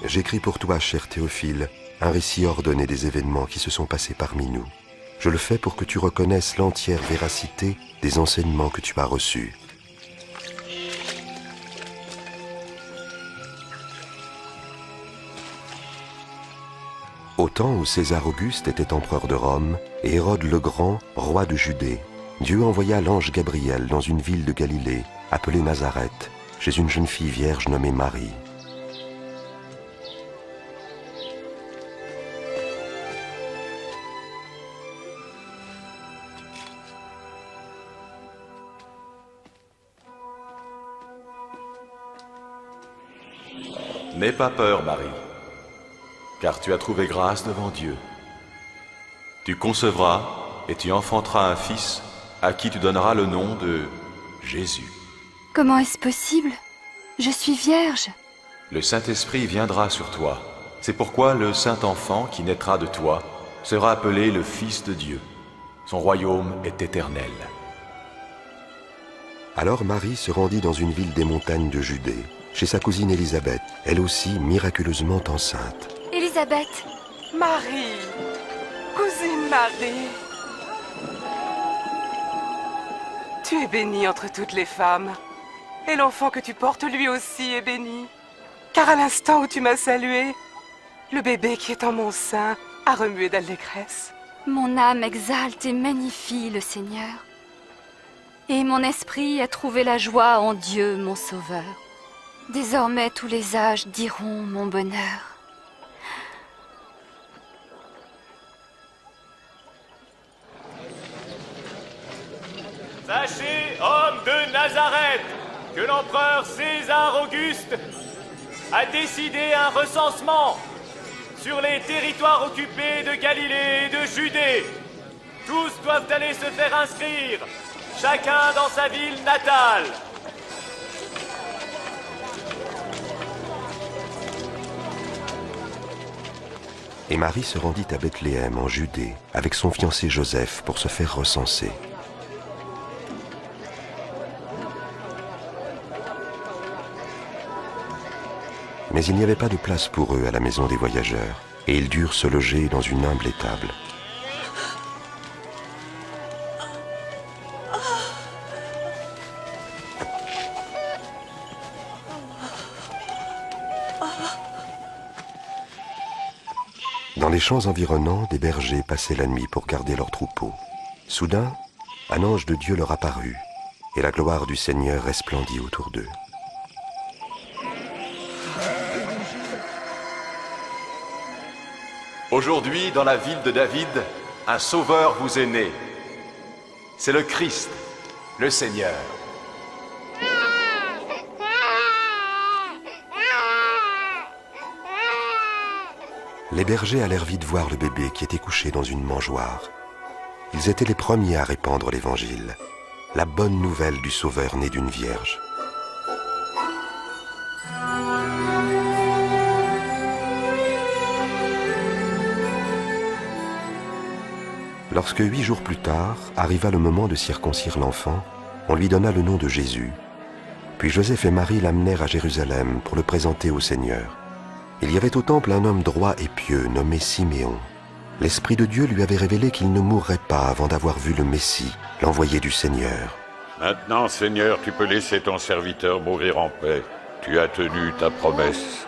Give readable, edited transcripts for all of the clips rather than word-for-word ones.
J'écris pour toi, cher Théophile, un récit ordonné des événements qui se sont passés parmi nous. Je le fais pour que tu reconnaisses l'entière véracité des enseignements que tu as reçus. Au temps où César Auguste était empereur de Rome et Hérode le Grand, roi de Judée, Dieu envoya l'ange Gabriel dans une ville de Galilée, appelée Nazareth, chez une jeune fille vierge nommée Marie. N'aie pas peur, Marie, car tu as trouvé grâce devant Dieu. Tu concevras et tu enfanteras un fils à qui tu donneras le nom de Jésus. Comment est-ce possible? Je suis vierge. Le Saint-Esprit viendra sur toi. C'est pourquoi le Saint-Enfant qui naîtra de toi sera appelé le Fils de Dieu. Son royaume est éternel. Alors Marie se rendit dans une ville des montagnes de Judée, chez sa cousine Élisabeth, elle aussi miraculeusement enceinte. Élisabeth! Marie, cousine Marie, tu es bénie entre toutes les femmes, et l'enfant que tu portes lui aussi est béni. Car à l'instant où tu m'as salué, le bébé qui est en mon sein a remué d'allégresse. Mon âme exalte et magnifie le Seigneur. Et mon esprit a trouvé la joie en Dieu, mon Sauveur. Désormais, tous les âges diront mon bonheur. Sachez, hommes de Nazareth, que l'empereur César Auguste a décidé un recensement sur les territoires occupés de Galilée et de Judée. Tous doivent aller se faire inscrire, chacun dans sa ville natale. Et Marie se rendit à Bethléem en Judée avec son fiancé Joseph pour se faire recenser. Mais il n'y avait pas de place pour eux à la maison des voyageurs, et ils durent se loger dans une humble étable. Dans les champs environnants, des bergers passaient la nuit pour garder leurs troupeaux. Soudain, un ange de Dieu leur apparut, et la gloire du Seigneur resplendit autour d'eux. Aujourd'hui, dans la ville de David, un sauveur vous est né. C'est le Christ, le Seigneur. Les bergers allèrent vite voir le bébé qui était couché dans une mangeoire. Ils étaient les premiers à répandre l'évangile, la bonne nouvelle du Sauveur né d'une vierge. Lorsque 8 jours plus tard arriva le moment de circoncire l'enfant, on lui donna le nom de Jésus. Puis Joseph et Marie l'amenèrent à Jérusalem pour le présenter au Seigneur. Il y avait au temple un homme droit et pieux nommé Siméon. L'Esprit de Dieu lui avait révélé qu'il ne mourrait pas avant d'avoir vu le Messie, l'envoyé du Seigneur. Maintenant, Seigneur, tu peux laisser ton serviteur mourir en paix. Tu as tenu ta promesse.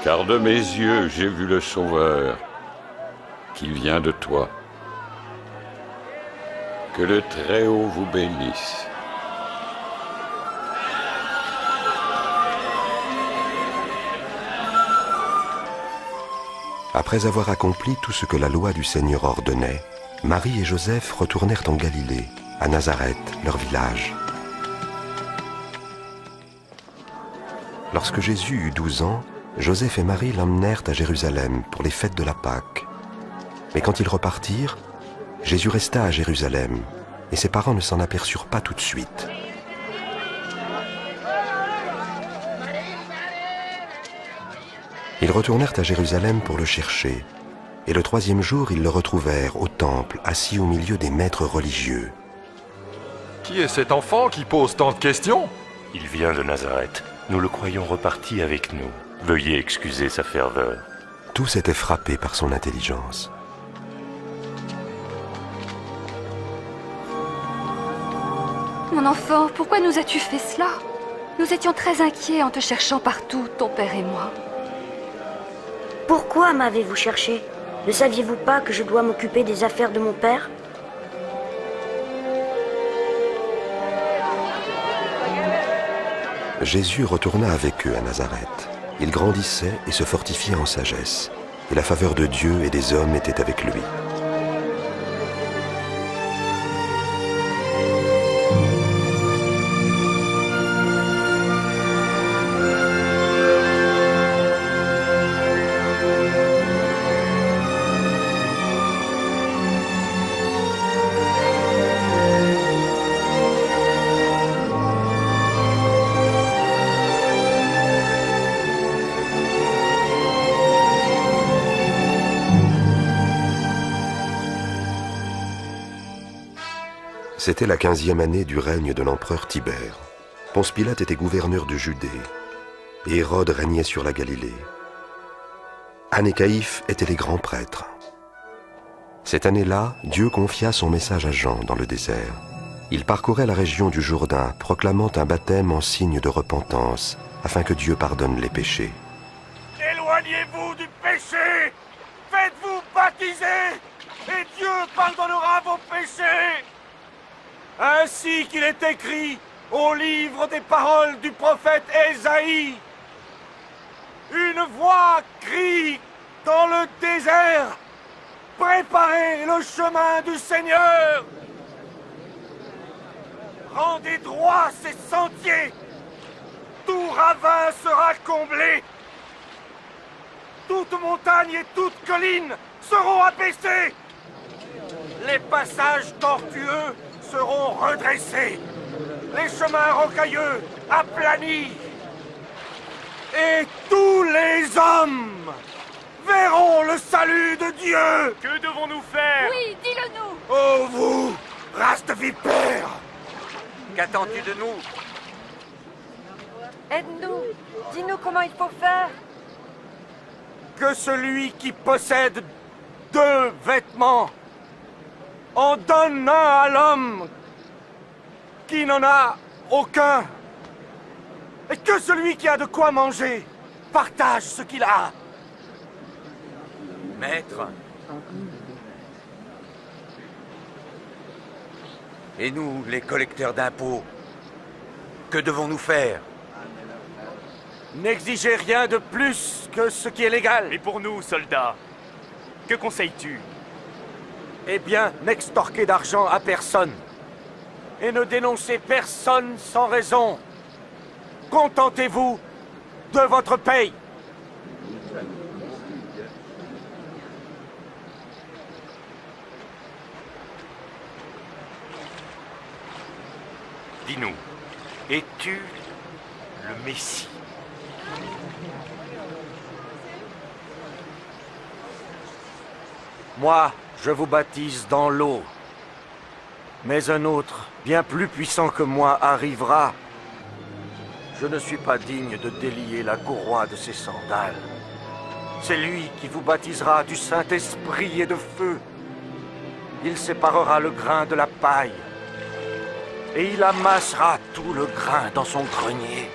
Car de mes yeux, j'ai vu le Sauveur qui vient de toi. Que le Très-Haut vous bénisse. Après avoir accompli tout ce que la loi du Seigneur ordonnait, Marie et Joseph retournèrent en Galilée, à Nazareth, leur village. Lorsque Jésus eut 12 ans, Joseph et Marie l'emmenèrent à Jérusalem pour les fêtes de la Pâque. Mais quand ils repartirent, Jésus resta à Jérusalem, et ses parents ne s'en aperçurent pas tout de suite. Ils retournèrent à Jérusalem pour le chercher, et le 3e jour, ils le retrouvèrent au temple, assis au milieu des maîtres religieux. Qui est cet enfant qui pose tant de questions? Il vient de Nazareth. Nous le croyons reparti avec nous. Veuillez excuser sa ferveur. Tous étaient frappés par son intelligence. Mon enfant, pourquoi nous as-tu fait cela? Nous étions très inquiets en te cherchant partout, ton père et moi. Pourquoi m'avez-vous cherché? Ne saviez-vous pas que je dois m'occuper des affaires de mon père? Jésus retourna avec eux à Nazareth. Il grandissait et se fortifiait en sagesse, et la faveur de Dieu et des hommes était avec lui. C'était la 15e année du règne de l'empereur Tibère. Ponce Pilate était gouverneur de Judée, et Hérode régnait sur la Galilée. Anne et Caïphe étaient les grands prêtres. Cette année-là, Dieu confia son message à Jean dans le désert. Il parcourait la région du Jourdain, proclamant un baptême en signe de repentance, afin que Dieu pardonne les péchés. Éloignez-vous du péché! Faites-vous baptiser, et Dieu pardonnera vos péchés! Ainsi qu'il est écrit au livre des paroles du prophète Ésaïe. Une voix crie dans le désert, préparez le chemin du Seigneur. Rendez droit ses sentiers, tout ravin sera comblé. Toute montagne et toute colline seront abaissées. Les passages tortueux seront redressés, les chemins rocailleux aplanis, et tous les hommes verront le salut de Dieu. Que devons-nous faire? Oui, dis-le-nous! Oh vous, race de vipères! Qu'attends-tu de nous? Aide-nous! Dis-nous comment il faut faire! Que celui qui possède 2 vêtements en donne un à l'homme qui n'en a aucun. Et que celui qui a de quoi manger partage ce qu'il a. Maître. Et nous, les collecteurs d'impôts, que devons-nous faire? N'exigez rien de plus que ce qui est légal. Et pour nous, soldats, que conseilles-tu? Eh bien, n'extorquez d'argent à personne. Et ne dénoncez personne sans raison. Contentez-vous de votre paye. Dis-nous, es-tu le Messie? Moi, je vous baptise dans l'eau. Mais un autre, bien plus puissant que moi, arrivera. Je ne suis pas digne de délier la courroie de ses sandales. C'est lui qui vous baptisera du Saint-Esprit et de feu. Il séparera le grain de la paille. Et il amassera tout le grain dans son grenier.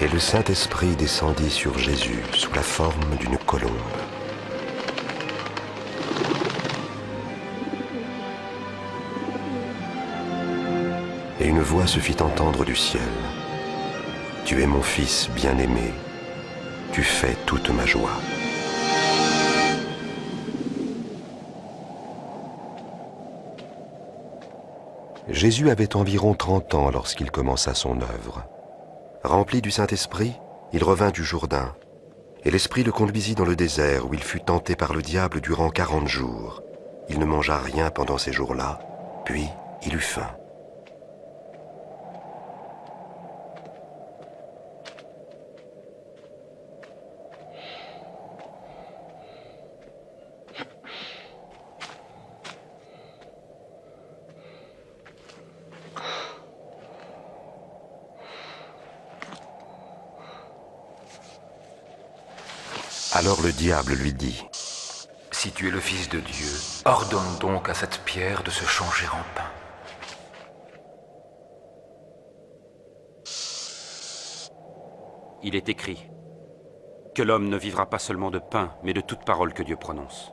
Et le Saint-Esprit descendit sur Jésus sous la forme d'une colombe. Et une voix se fit entendre du ciel. Tu es mon Fils bien-aimé, tu fais toute ma joie. Jésus avait environ 30 ans lorsqu'il commença son œuvre. Rempli du Saint-Esprit, il revint du Jourdain, et l'Esprit le conduisit dans le désert où il fut tenté par le diable durant 40 jours. Il ne mangea rien pendant ces jours-là, puis il eut faim. Alors le diable lui dit: Si tu es le Fils de Dieu, ordonne donc à cette pierre de se changer en pain. Il est écrit que l'homme ne vivra pas seulement de pain, mais de toute parole que Dieu prononce.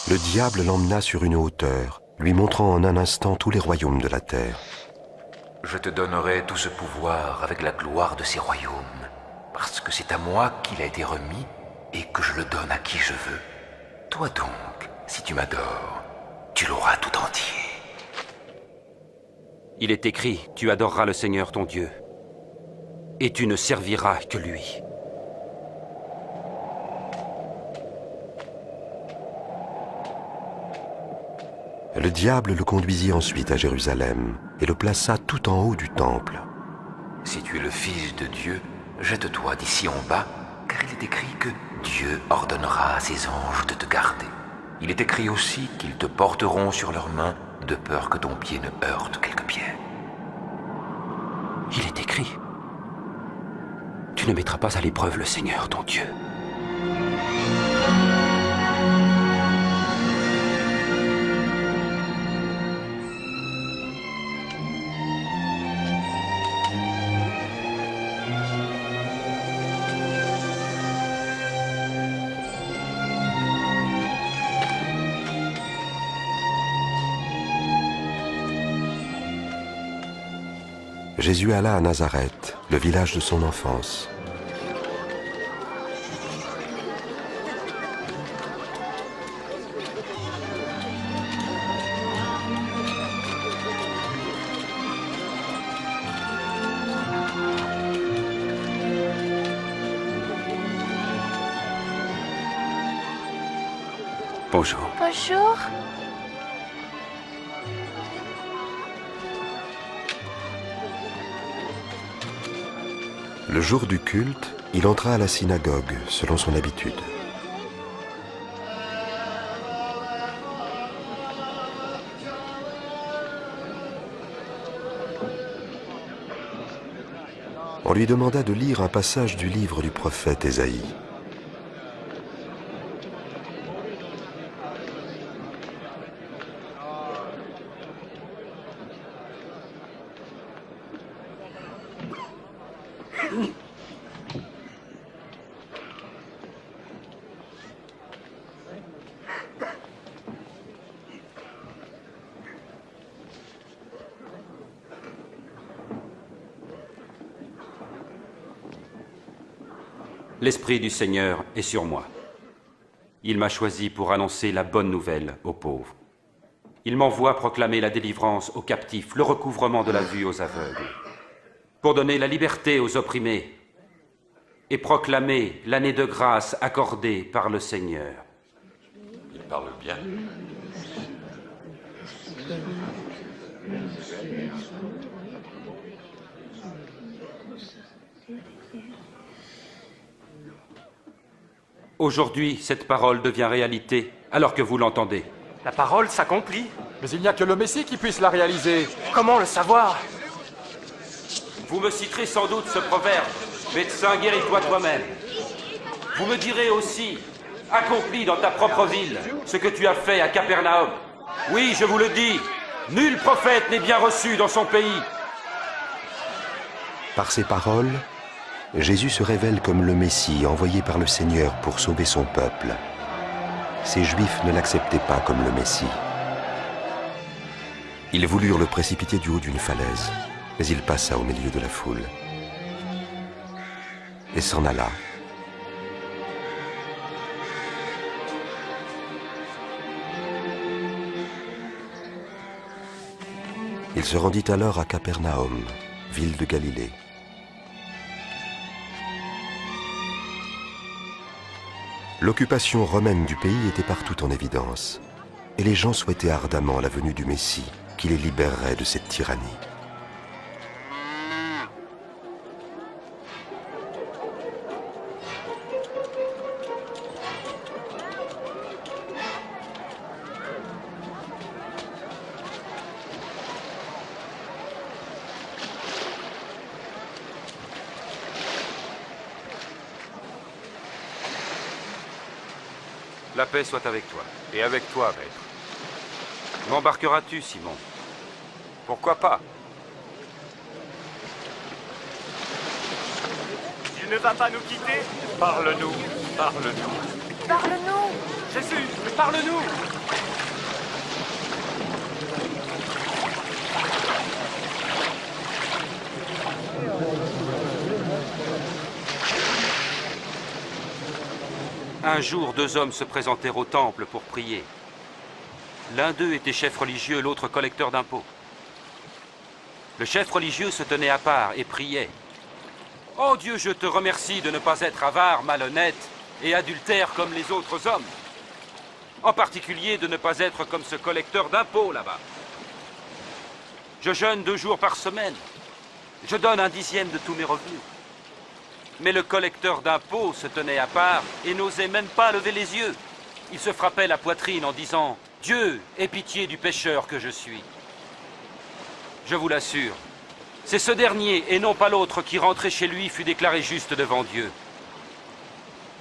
Le diable l'emmena sur une hauteur, lui montrant en un instant tous les royaumes de la terre. Je te donnerai tout ce pouvoir avec la gloire de ces royaumes, parce que c'est à moi qu'il a été remis et que je le donne à qui je veux. Toi donc, si tu m'adores, tu l'auras tout entier. Il est écrit, tu adoreras le Seigneur ton Dieu, et tu ne serviras que lui. Le diable le conduisit ensuite à Jérusalem et le plaça tout en haut du temple. Si tu es le Fils de Dieu, jette-toi d'ici en bas, car il est écrit que Dieu ordonnera à ses anges de te garder. Il est écrit aussi qu'ils te porteront sur leurs mains, de peur que ton pied ne heurte quelque pierre. Il est écrit, tu ne mettras pas à l'épreuve le Seigneur ton Dieu. Jésus alla à Nazareth, le village de son enfance. Bonjour. Bonjour. Le jour du culte, il entra à la synagogue, selon son habitude. On lui demanda de lire un passage du livre du prophète Ésaïe. L'Esprit du Seigneur est sur moi. Il m'a choisi pour annoncer la bonne nouvelle aux pauvres. Il m'envoie proclamer la délivrance aux captifs, le recouvrement de la vue aux aveugles, pour donner la liberté aux opprimés et proclamer l'année de grâce accordée par le Seigneur. Il parle bien. Aujourd'hui, cette parole devient réalité, alors que vous l'entendez. La parole s'accomplit. Mais il n'y a que le Messie qui puisse la réaliser. Comment le savoir? Vous me citerez sans doute ce proverbe, « Médecin, guéris-toi toi-même ». Vous me direz aussi, « Accomplis dans ta propre ville ce que tu as fait à Capernaum ». Oui, je vous le dis, nul prophète n'est bien reçu dans son pays. Par ces paroles, Jésus se révèle comme le Messie envoyé par le Seigneur pour sauver son peuple. Ces Juifs ne l'acceptaient pas comme le Messie. Ils voulurent le précipiter du haut d'une falaise, Mais il passa au milieu de la foule et s'en alla. Il se rendit alors à Capernaum, ville de Galilée. L'occupation romaine du pays était partout en évidence, et les gens souhaitaient ardemment la venue du Messie qui les libérerait de cette tyrannie. La paix soit avec toi. Et avec toi, maître. M'embarqueras-tu, Simon? Pourquoi pas? Tu ne vas pas nous quitter? Parle-nous, parle-nous. Parle-nous! Jésus, parle-nous! Un jour, deux hommes se présentèrent au temple pour prier. L'un d'eux était chef religieux, l'autre collecteur d'impôts. Le chef religieux se tenait à part et priait. « Oh Dieu, je te remercie de ne pas être avare, malhonnête et adultère comme les autres hommes. En particulier de ne pas être comme ce collecteur d'impôts là-bas. Je jeûne 2 jours par semaine. Je donne 1/10 de tous mes revenus. » Mais le collecteur d'impôts se tenait à part et n'osait même pas lever les yeux. Il se frappait la poitrine en disant « Dieu, aie pitié du pécheur que je suis. » Je vous l'assure, c'est ce dernier et non pas l'autre qui rentrait chez lui fut déclaré juste devant Dieu.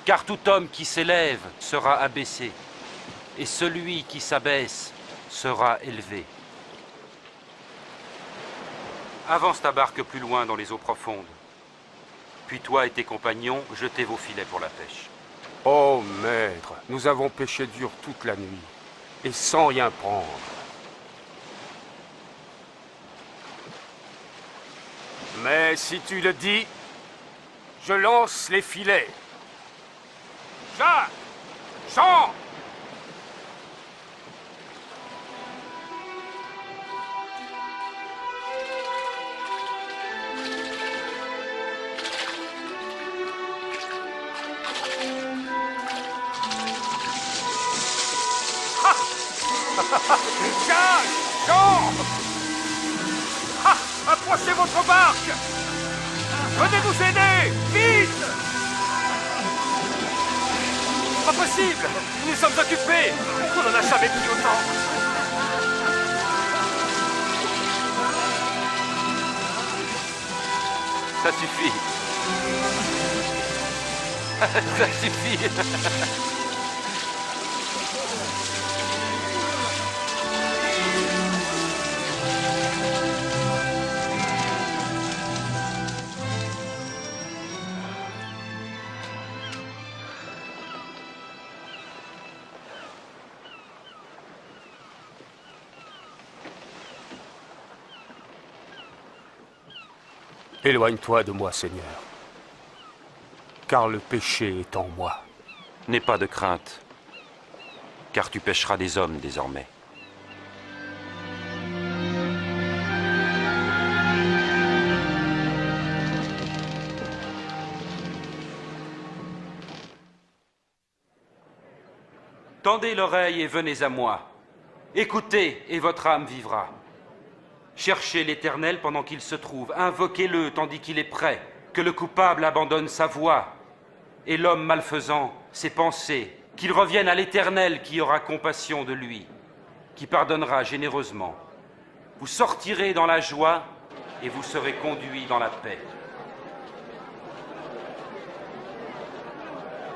Car tout homme qui s'élève sera abaissé, et celui qui s'abaisse sera élevé. Avance ta barque plus loin dans les eaux profondes. Puis toi et tes compagnons, jetez vos filets pour la pêche. Oh, maître, nous avons pêché dur toute la nuit, et sans rien prendre. Mais si tu le dis, je lance les filets. Jacques! Jean! Jacques! Jean! Ah! Approchez votre barque! Venez nous aider! Vite! Pas possible! Nous sommes occupés! On n'en a jamais pris autant! Ça suffit. Ça suffit. Éloigne-toi de moi, Seigneur, car le péché est en moi. N'aie pas de crainte, car tu pêcheras des hommes désormais. Tendez l'oreille et venez à moi. Écoutez et votre âme vivra. Cherchez l'Éternel pendant qu'il se trouve, invoquez-le tandis qu'il est prêt, que le coupable abandonne sa voie, et l'homme malfaisant ses pensées, qu'il revienne à l'Éternel qui aura compassion de lui, qui pardonnera généreusement. Vous sortirez dans la joie et vous serez conduits dans la paix.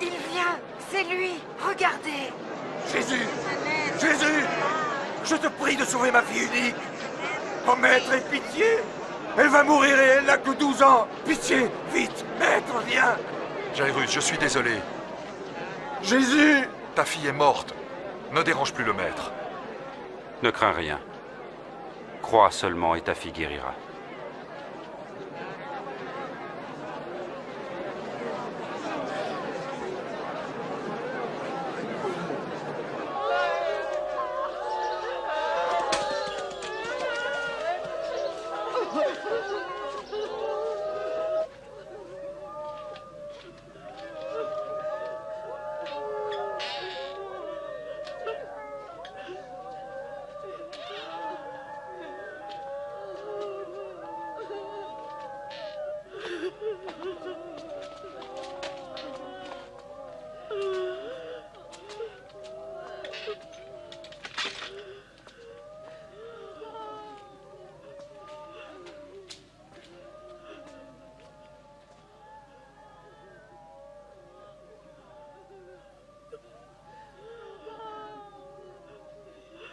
Il vient, c'est lui, regardez. Jésus! Jésus! Je te prie de sauver ma fille unique! Oh, maître, aie pitié! Elle va mourir et elle n'a que 12 ans! Pitié! Vite! Maître, viens! Jairus, je suis désolé. Jésus! Ta fille est morte. Ne dérange plus le maître. Ne crains rien. Crois seulement et ta fille guérira.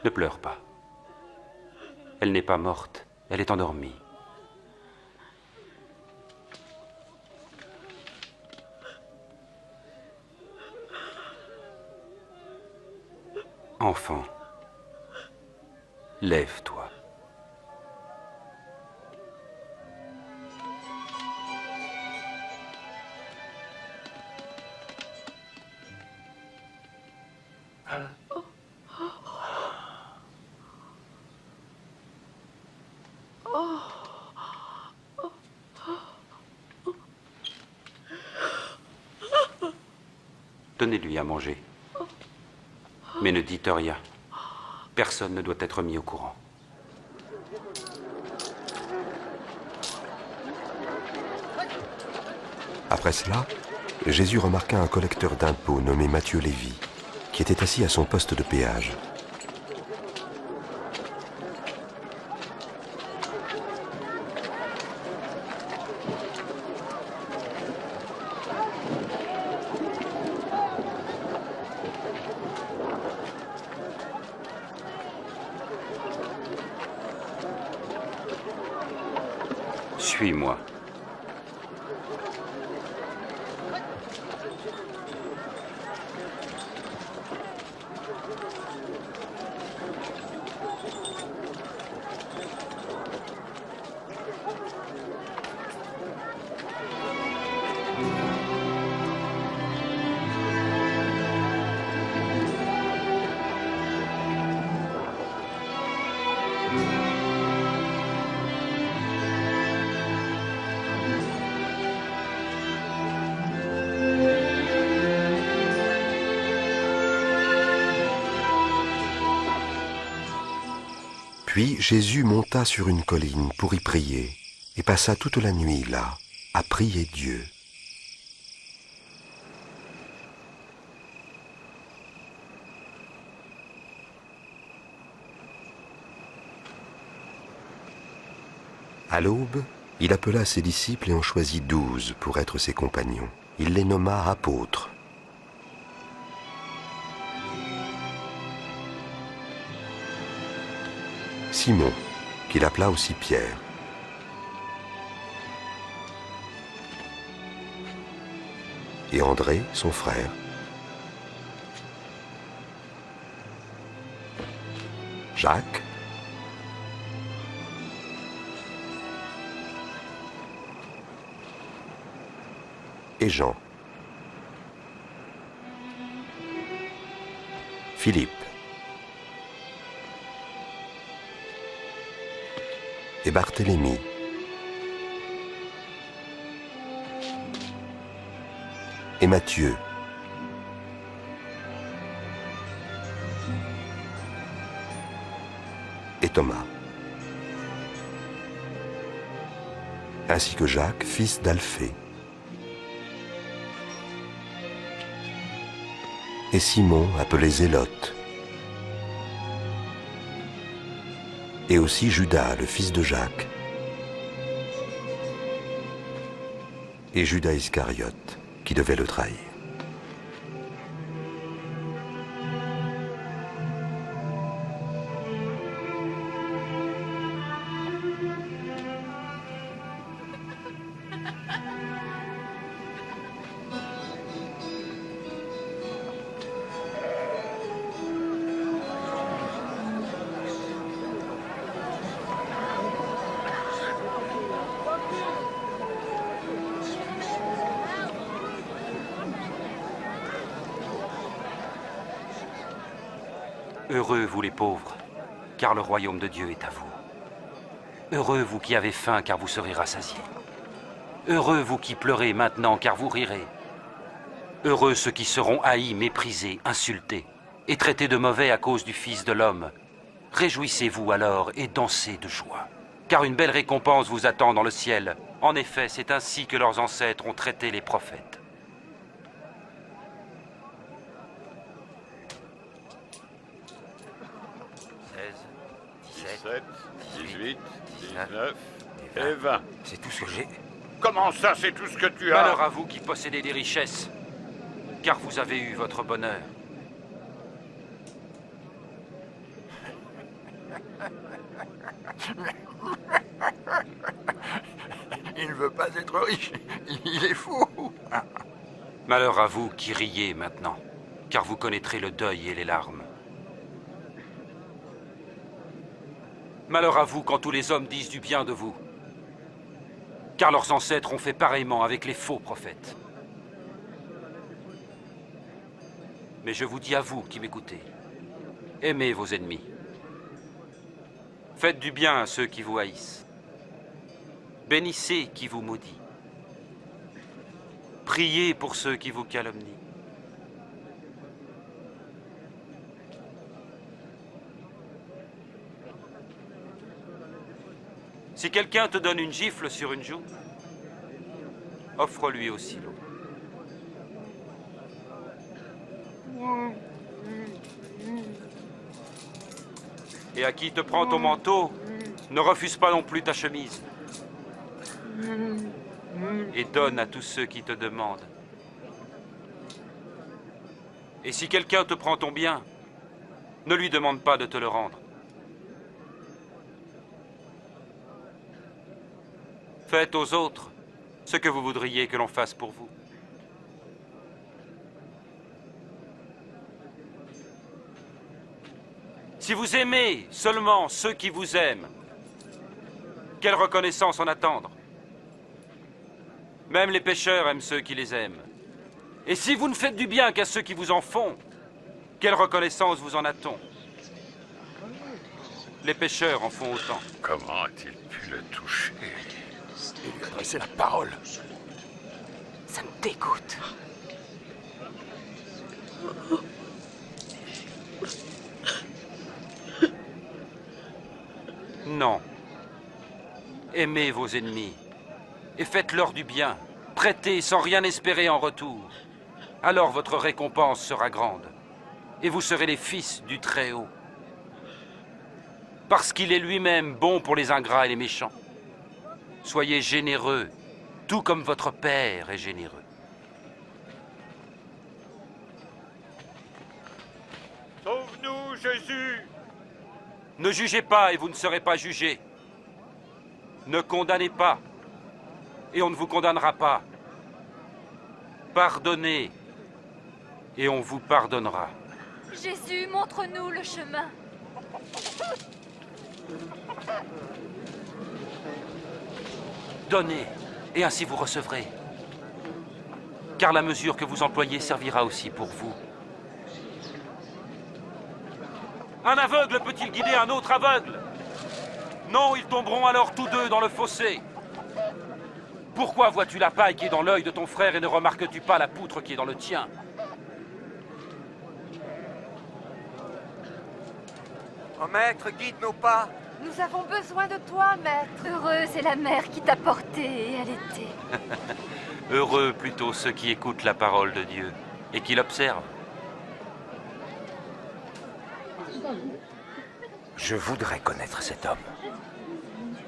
Ne pleure pas. Elle n'est pas morte, elle est endormie. Enfant, lève-toi. Donnez-lui à manger. Mais ne dites rien. Personne ne doit être mis au courant. Après cela, Jésus remarqua un collecteur d'impôts nommé Matthieu Lévi, qui était assis à son poste de péage. Suis-moi. Puis Jésus monta sur une colline pour y prier, et passa toute la nuit là, à prier Dieu. À l'aube, il appela ses disciples et en choisit 12 pour être ses compagnons. Il les nomma apôtres. Simon, qu'il appela aussi Pierre. Et André, son frère. Jacques. Et Jean. Philippe. Et Barthélemy. Et Matthieu. Et Thomas. Ainsi que Jacques, fils d'Alphée. Et Simon, appelé Zélote. Et aussi Judas, le fils de Jacques. Et Judas Iscariote, qui devait le trahir. Heureux vous les pauvres, car le royaume de Dieu est à vous. Heureux vous qui avez faim, car vous serez rassasiés. Heureux vous qui pleurez maintenant, car vous rirez. Heureux ceux qui seront haïs, méprisés, insultés, et traités de mauvais à cause du Fils de l'homme. Réjouissez-vous alors et dansez de joie, car une belle récompense vous attend dans le ciel. En effet, c'est ainsi que leurs ancêtres ont traité les prophètes. « 17, 18, 19 et 20. C'est tout ce que j'ai. Comment ça, c'est tout ce que tu as? Malheur à vous qui possédez des richesses, car vous avez eu votre bonheur. Il ne veut pas être riche. Il est fou. Malheur à vous qui riez maintenant, car vous connaîtrez le deuil et les larmes. Malheur à vous quand tous les hommes disent du bien de vous, car leurs ancêtres ont fait pareillement avec les faux prophètes. Mais je vous dis à vous qui m'écoutez, aimez vos ennemis. Faites du bien à ceux qui vous haïssent. Bénissez qui vous maudit. Priez pour ceux qui vous calomnient. Si quelqu'un te donne une gifle sur une joue, offre-lui aussi l'autre. Et à qui te prend ton manteau, ne refuse pas non plus ta chemise. Et donne à tous ceux qui te demandent. Et si quelqu'un te prend ton bien, ne lui demande pas de te le rendre. Faites aux autres ce que vous voudriez que l'on fasse pour vous. Si vous aimez seulement ceux qui vous aiment, quelle reconnaissance en attendre? Même les pécheurs aiment ceux qui les aiment. Et si vous ne faites du bien qu'à ceux qui vous en font, quelle reconnaissance vous en a-t-on? Les pécheurs en font autant. Comment a-t-il pu le toucher? Et lui adresser la parole. Ça me dégoûte. Non. Aimez vos ennemis et faites-leur du bien. Prêtez sans rien espérer en retour. Alors votre récompense sera grande et vous serez les fils du Très-Haut. Parce qu'il est lui-même bon pour les ingrats et les méchants. Soyez généreux, tout comme votre Père est généreux. Sauve-nous, Jésus! Ne jugez pas et vous ne serez pas jugés. Ne condamnez pas et on ne vous condamnera pas. Pardonnez et on vous pardonnera. Jésus, montre-nous le chemin. Donnez et ainsi vous recevrez. Car la mesure que vous employez servira aussi pour vous. Un aveugle peut-il guider un autre aveugle? Non, ils tomberont alors tous deux dans le fossé. Pourquoi vois-tu la paille qui est dans l'œil de ton frère et ne remarques-tu pas la poutre qui est dans le tien? Oh maître, guide nos pas. Nous avons besoin de toi, maître. Heureuse est la mère qui t'a porté et allaité. Heureux plutôt ceux qui écoutent la parole de Dieu et qui l'observent. Je voudrais connaître cet homme.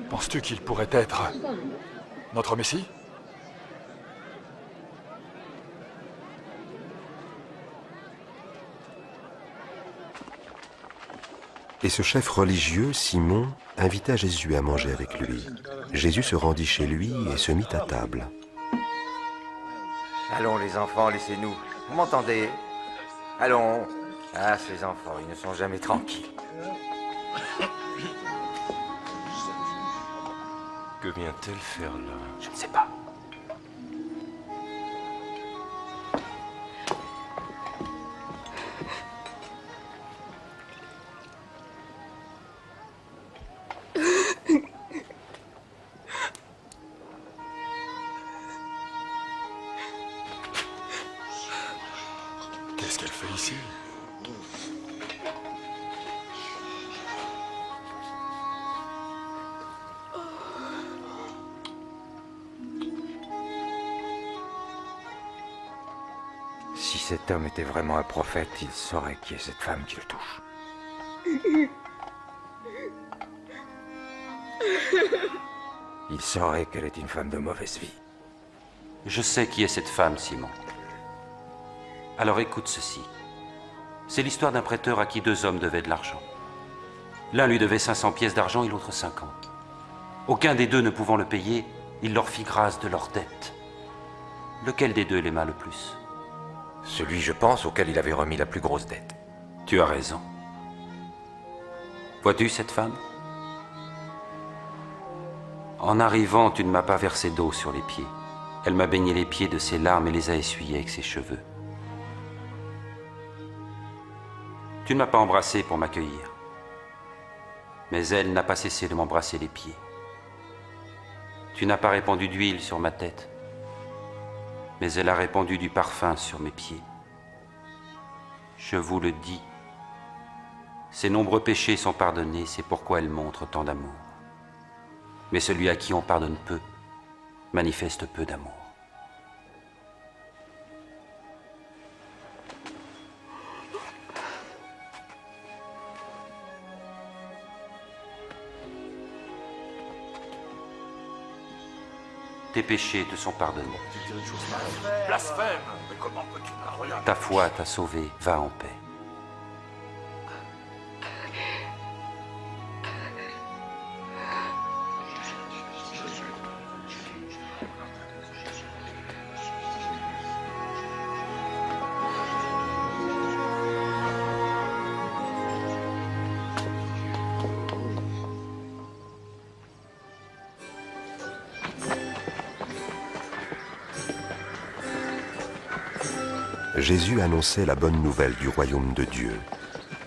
Penses-tu qu'il pourrait être notre Messie? Et ce chef religieux, Simon, invita Jésus à manger avec lui. Jésus se rendit chez lui et se mit à table. Allons les enfants, laissez-nous. Vous m'entendez? Allons. Ah, ces enfants, ils ne sont jamais tranquilles. Que vient-elle faire là? Je ne sais pas. Qu'est-ce qu'elle fait ici? Si cet homme était vraiment un prophète, il saurait qui est cette femme qui le touche. Il saurait qu'elle est une femme de mauvaise vie. Je sais qui est cette femme, Simon. Alors écoute ceci. C'est l'histoire d'un prêteur à qui deux hommes devaient de l'argent. L'un lui devait 500 pièces d'argent et l'autre 50. Aucun des deux ne pouvant le payer, il leur fit grâce de leur dette. Lequel des deux l'aima le plus? Celui, je pense, auquel il avait remis la plus grosse dette. Tu as raison. Vois-tu cette femme? En arrivant, tu ne m'as pas versé d'eau sur les pieds. Elle m'a baigné les pieds de ses larmes et les a essuyés avec ses cheveux. Tu ne m'as pas embrassé pour m'accueillir. Mais elle n'a pas cessé de m'embrasser les pieds. Tu n'as pas répandu d'huile sur ma tête, mais elle a répandu du parfum sur mes pieds. Je vous le dis, ses nombreux péchés sont pardonnés, c'est pourquoi elle montre tant d'amour. Mais celui à qui on pardonne peu, manifeste peu d'amour. Tes péchés te sont pardonnés. Blasphème! Mais comment peux-tu parler? Ta foi t'a sauvé, va en paix. Jésus annonçait la bonne nouvelle du royaume de Dieu.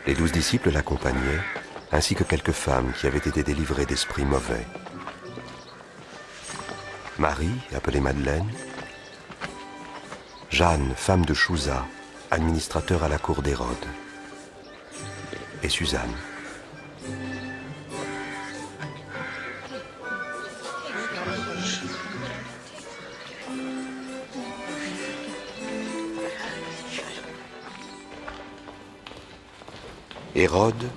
Les 12 disciples l'accompagnaient, ainsi que quelques femmes qui avaient été délivrées d'esprits mauvais. Marie, appelée Madeleine, Jeanne, femme de Chouza, administrateur à la cour d'Hérode, et Suzanne. Hérode,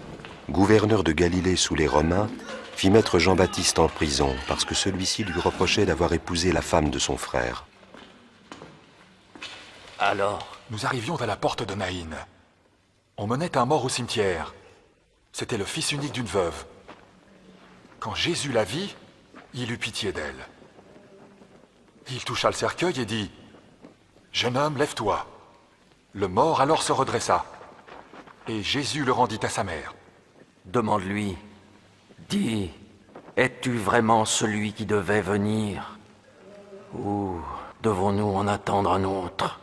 gouverneur de Galilée sous les Romains, fit mettre Jean-Baptiste en prison parce que celui-ci lui reprochait d'avoir épousé la femme de son frère. Alors? Nous arrivions à la porte de Naïn. On menait un mort au cimetière. C'était le fils unique d'une veuve. Quand Jésus la vit, il eut pitié d'elle. Il toucha le cercueil et dit « Jeune homme, lève-toi ». Le mort alors se redressa. Et Jésus le rendit à sa mère. Demande-lui, dis, es-tu vraiment celui qui devait venir? Ou devons-nous en attendre un autre?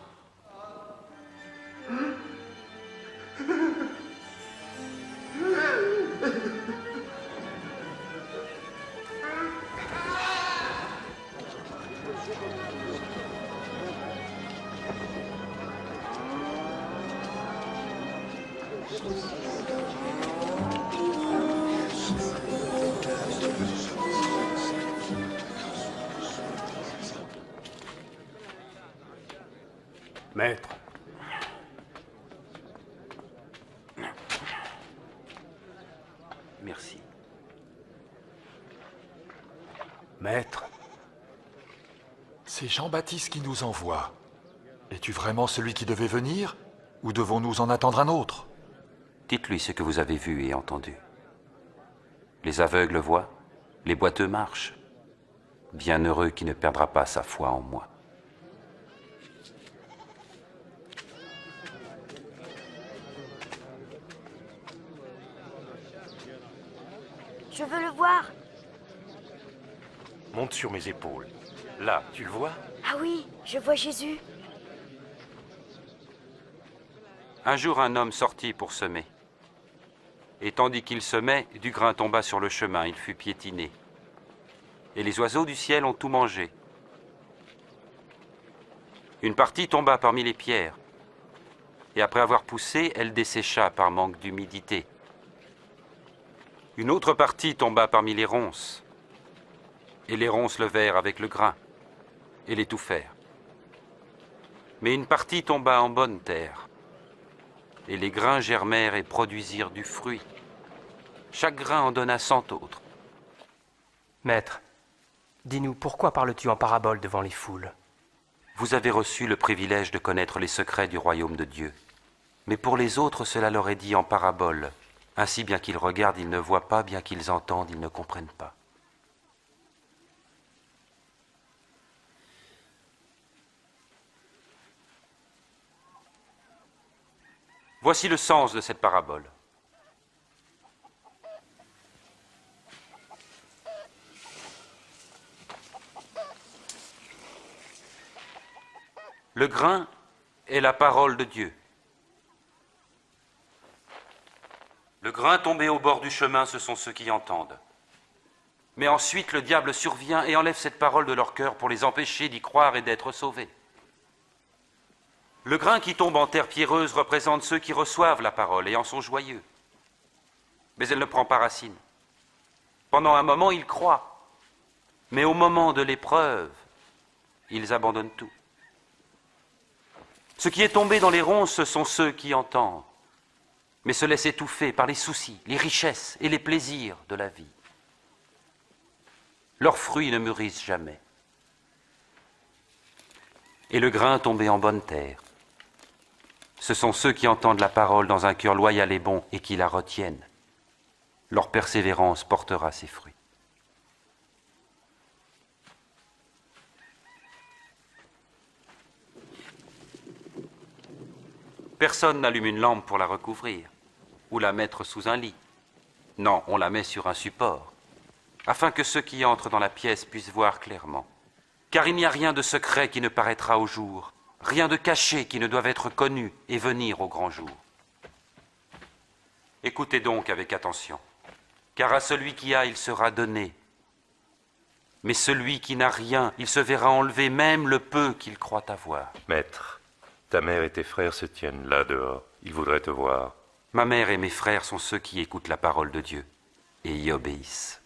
Maître. Merci. Maître. C'est Jean-Baptiste qui nous envoie. Es-tu vraiment celui qui devait venir? Ou devons-nous en attendre un autre? Dites-lui ce que vous avez vu et entendu. Les aveugles voient, les boiteux marchent. Bienheureux qui ne perdra pas sa foi en moi. Je veux le voir. Monte sur mes épaules. Là, tu le vois? Ah oui, je vois Jésus. Un jour, un homme sortit pour semer. Et tandis qu'il semait, du grain tomba sur le chemin, il fut piétiné. Et les oiseaux du ciel ont tout mangé. Une partie tomba parmi les pierres. Et après avoir poussé, elle dessécha par manque d'humidité. Une autre partie tomba parmi les ronces. Et les ronces levèrent avec le grain et l'étouffèrent. Mais une partie tomba en bonne terre. Et les grains germèrent et produisirent du fruit. Chaque grain en donna 100 autres. Maître, dis-nous, pourquoi parles-tu en parabole devant les foules? Vous avez reçu le privilège de connaître les secrets du royaume de Dieu. Mais pour les autres, cela leur est dit en parabole, Ainsi, bien qu'ils regardent, ils ne voient pas, bien qu'ils entendent, ils ne comprennent pas. Voici le sens de cette parabole. Le grain est la parole de Dieu. Le grain tombé au bord du chemin, ce sont ceux qui entendent. Mais ensuite, le diable survient et enlève cette parole de leur cœur pour les empêcher d'y croire et d'être sauvés. Le grain qui tombe en terre pierreuse représente ceux qui reçoivent la parole et en sont joyeux. Mais elle ne prend pas racine. Pendant un moment, ils croient. Mais au moment de l'épreuve, ils abandonnent tout. Ce qui est tombé dans les ronces, ce sont ceux qui entendent, mais se laissent étouffer par les soucis, les richesses et les plaisirs de la vie. Leurs fruits ne mûrissent jamais. Et le grain tombé en bonne terre, ce sont ceux qui entendent la parole dans un cœur loyal et bon et qui la retiennent. Leur persévérance portera ses fruits. Personne n'allume une lampe pour la recouvrir ou la mettre sous un lit. Non, on la met sur un support, afin que ceux qui entrent dans la pièce puissent voir clairement. Car il n'y a rien de secret qui ne paraîtra au jour, rien de caché qui ne doive être connu et venir au grand jour. Écoutez donc avec attention, car à celui qui a, il sera donné. Mais celui qui n'a rien, il se verra enlever même le peu qu'il croit avoir. Maître, ta mère et tes frères se tiennent là dehors. Ils voudraient te voir. Ma mère et mes frères sont ceux qui écoutent la parole de Dieu et y obéissent.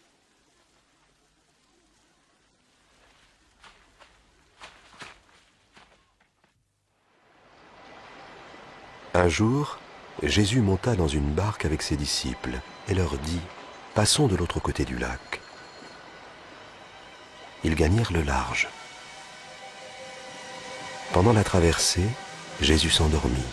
Un jour, Jésus monta dans une barque avec ses disciples et leur dit « Passons de l'autre côté du lac ». Ils gagnèrent le large. Pendant la traversée, Jésus s'endormit.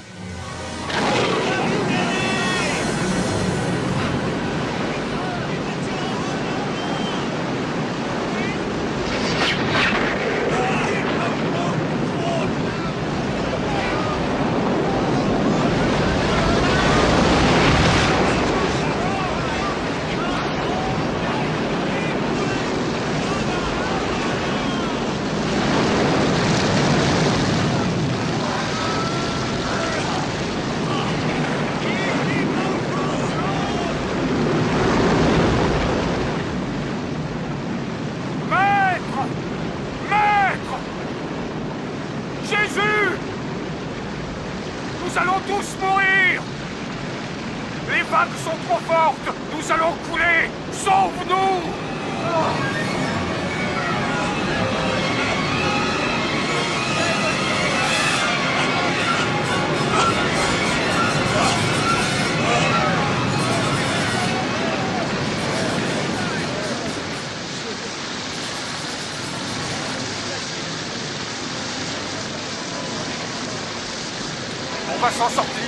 On va s'en sortir.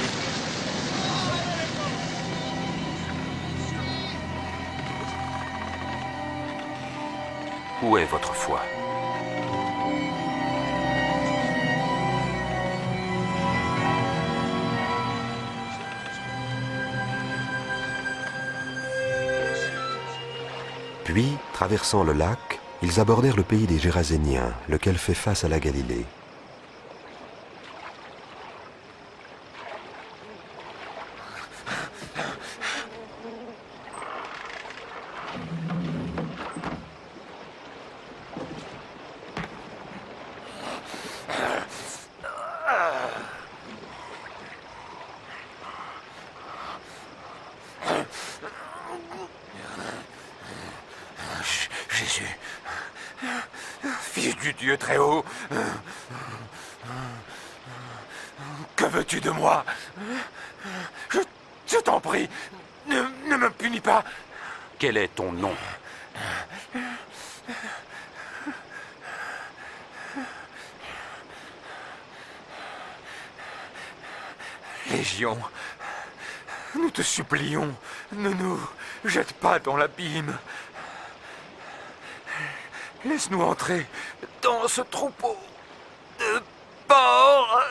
Où est votre foi ? Puis, traversant le lac, ils abordèrent le pays des Géraséniens, lequel fait face à la Galilée. Jésus, Fils du Dieu très haut, que veux-tu de moi? Je t'en prie, ne me punis pas. Quel est ton nom? Légion, nous te supplions, Ne nous jette pas dans l'abîme. Laisse-nous entrer dans ce troupeau de porcs.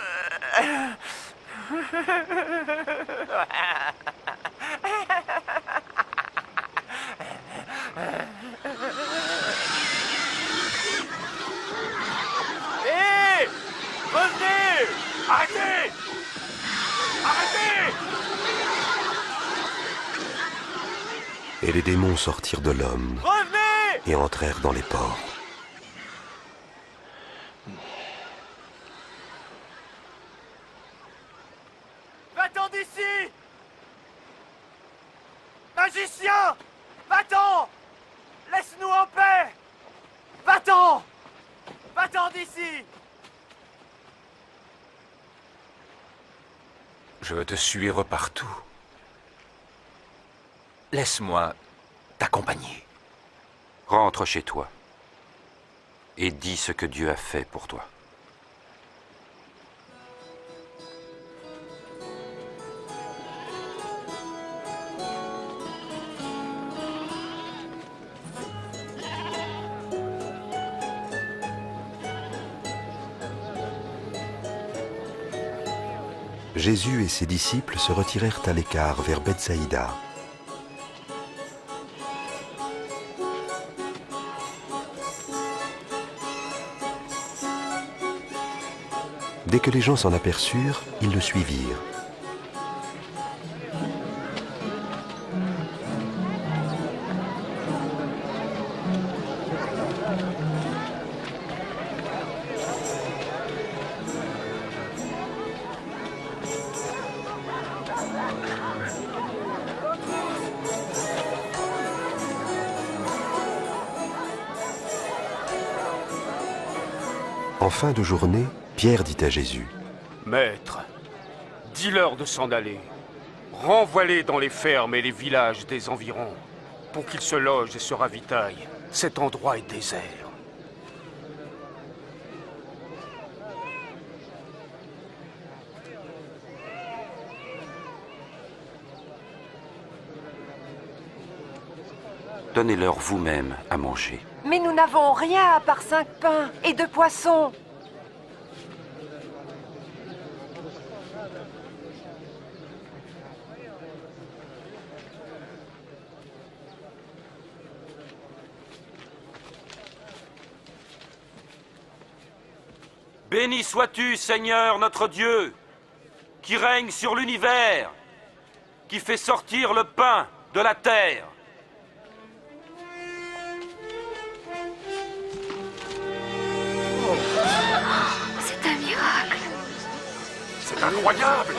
Hé! Revenez! Arrêtez! Arrêtez! Et les démons sortirent de l'homme Revenez! et entrèrent dans les porcs. Va-t'en d'ici! Magicien! Va-t'en! Laisse-nous en paix! Va-t'en! Va-t'en d'ici! Je veux te suivre partout. Laisse-moi t'accompagner. Rentre chez toi et dis ce que Dieu a fait pour toi. Jésus et ses disciples se retirèrent à l'écart vers Bethsaïda. Dès que les gens s'en aperçurent, ils le suivirent. En fin de journée, Pierre dit à Jésus: Maître, dis-leur de s'en aller. Renvoie-les dans les fermes et les villages des environs, pour qu'ils se logent et se ravitaillent. Cet endroit est désert. Donnez-leur vous-même à manger. Mais nous n'avons rien à part 5 pains et 2 poissons. Béni sois-tu, Seigneur notre Dieu, qui règne sur l'univers, qui fait sortir le pain de la terre. C'est un miracle. C'est incroyable!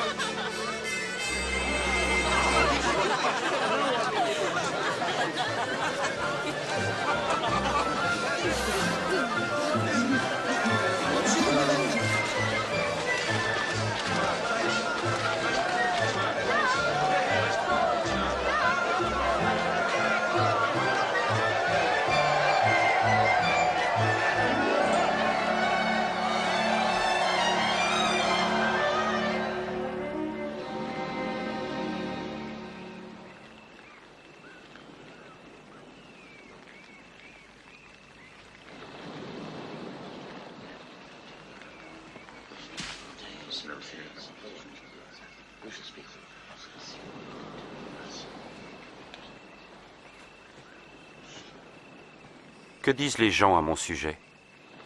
Que disent les gens à mon sujet?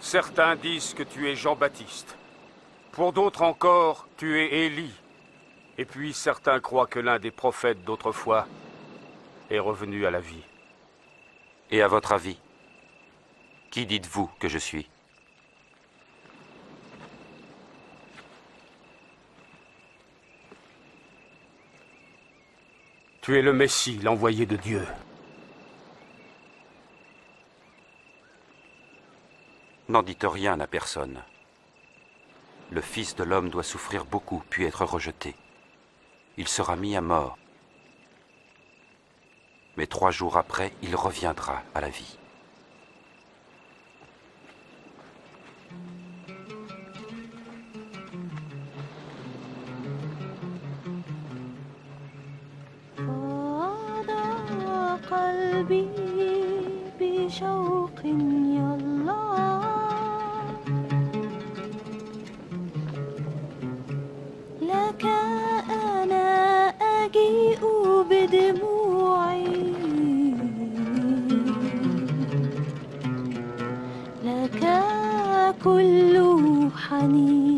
Certains disent que tu es Jean-Baptiste. Pour d'autres encore, tu es Élie. Et puis certains croient que l'un des prophètes d'autrefois est revenu à la vie. Et à votre avis, qui dites-vous que je suis? Tu es le Messie, l'envoyé de Dieu. N'en dites rien à personne. Le Fils de l'homme doit souffrir beaucoup, puis être rejeté. Il sera mis à mort. Mais 3 jours après, il reviendra à la vie. قلبي بشوق يلا لك أنا أجيء بدموعي لك كل حنيني.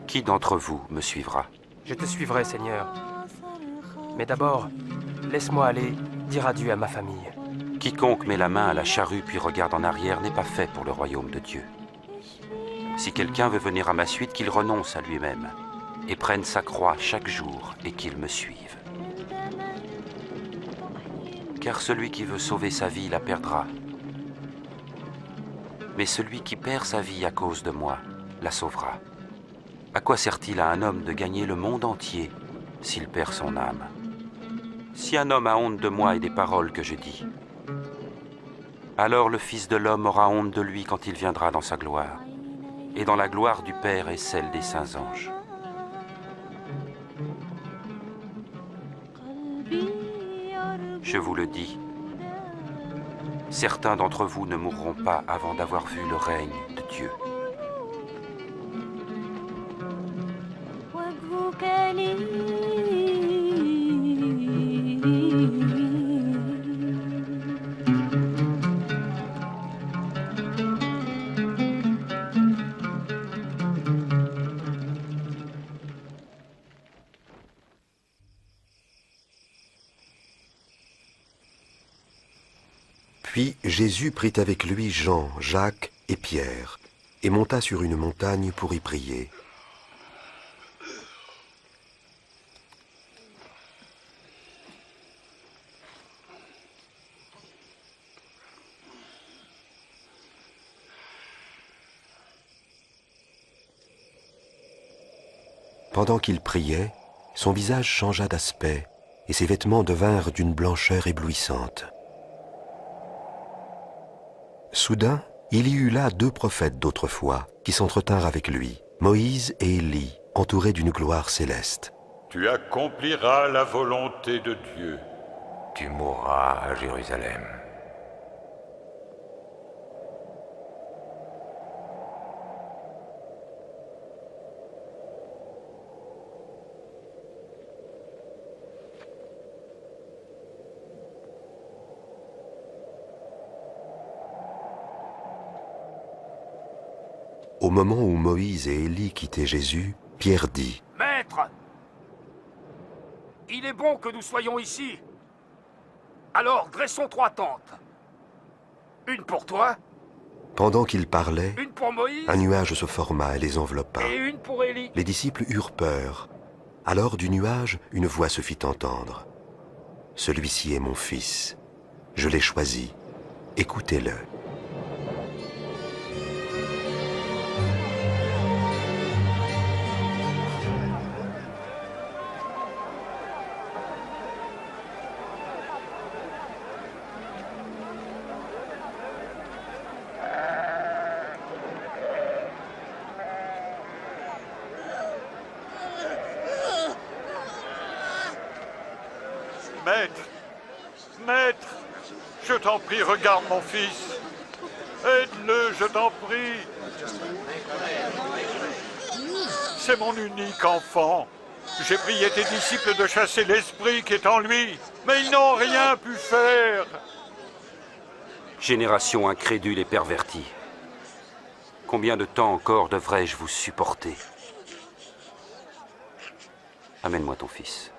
Qui d'entre vous me suivra? Je te suivrai, Seigneur. Mais d'abord, laisse-moi aller dire adieu à ma famille. Quiconque met la main à la charrue puis regarde en arrière n'est pas fait pour le royaume de Dieu. Si quelqu'un veut venir à ma suite, qu'il renonce à lui-même et prenne sa croix chaque jour et qu'il me suive. Car celui qui veut sauver sa vie la perdra. Mais celui qui perd sa vie à cause de moi la sauvera. À quoi sert-il à un homme de gagner le monde entier s'il perd son âme? Si un homme a honte de moi et des paroles que je dis, alors le Fils de l'homme aura honte de lui quand il viendra dans sa gloire, et dans la gloire du Père et celle des saints anges. Je vous le dis, certains d'entre vous ne mourront pas avant d'avoir vu le règne de Dieu. Puis Jésus prit avec lui Jean, Jacques et Pierre, et monta sur une montagne pour y prier. Pendant qu'il priait, son visage changea d'aspect, et ses vêtements devinrent d'une blancheur éblouissante. Soudain, il y eut là deux prophètes d'autrefois qui s'entretinrent avec lui, Moïse et Élie, entourés d'une gloire céleste. Tu accompliras la volonté de Dieu. Tu mourras à Jérusalem. Au moment où Moïse et Élie quittaient Jésus, Pierre dit : « Maître, il est bon que nous soyons ici. Alors dressons 3 tentes. Une pour toi. Pendant qu'il parlait, une pour Moïse, un nuage se forma et les enveloppa. Et une pour Élie. Les disciples eurent peur. Alors du nuage, une voix se fit entendre. « Celui-ci est mon fils. Je l'ai choisi. Écoutez-le. » Maître, je t'en prie, regarde mon fils. Aide-le, je t'en prie. C'est mon unique enfant. J'ai prié tes disciples de chasser l'esprit qui est en lui, mais ils n'ont rien pu faire. Génération incrédule et pervertie. Combien de temps encore devrais-je vous supporter? Amène-moi ton fils.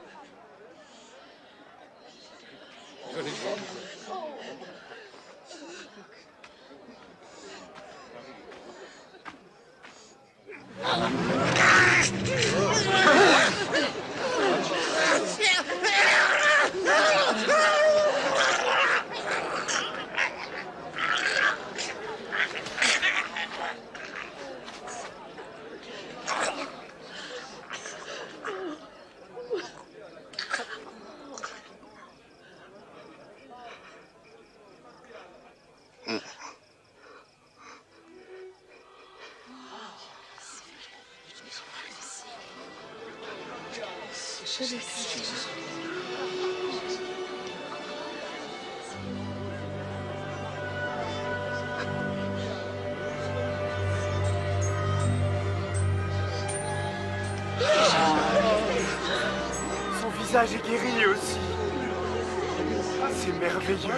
Son visage est guéri aussi. C'est merveilleux.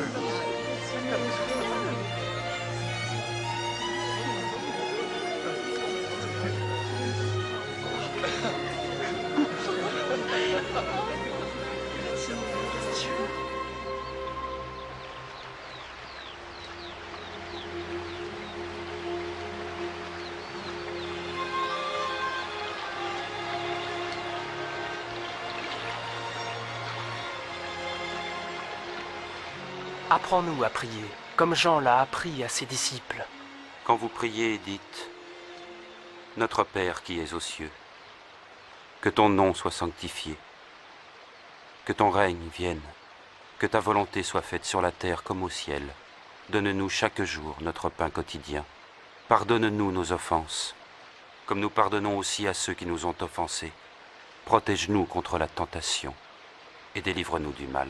Apprends-nous à prier, comme Jean l'a appris à ses disciples. Quand vous priez, dites « Notre Père qui es aux cieux, que ton nom soit sanctifié, que ton règne vienne, que ta volonté soit faite sur la terre comme au ciel. Donne-nous chaque jour notre pain quotidien. Pardonne-nous nos offenses, comme nous pardonnons aussi à ceux qui nous ont offensés. Protège-nous contre la tentation et délivre-nous du mal. »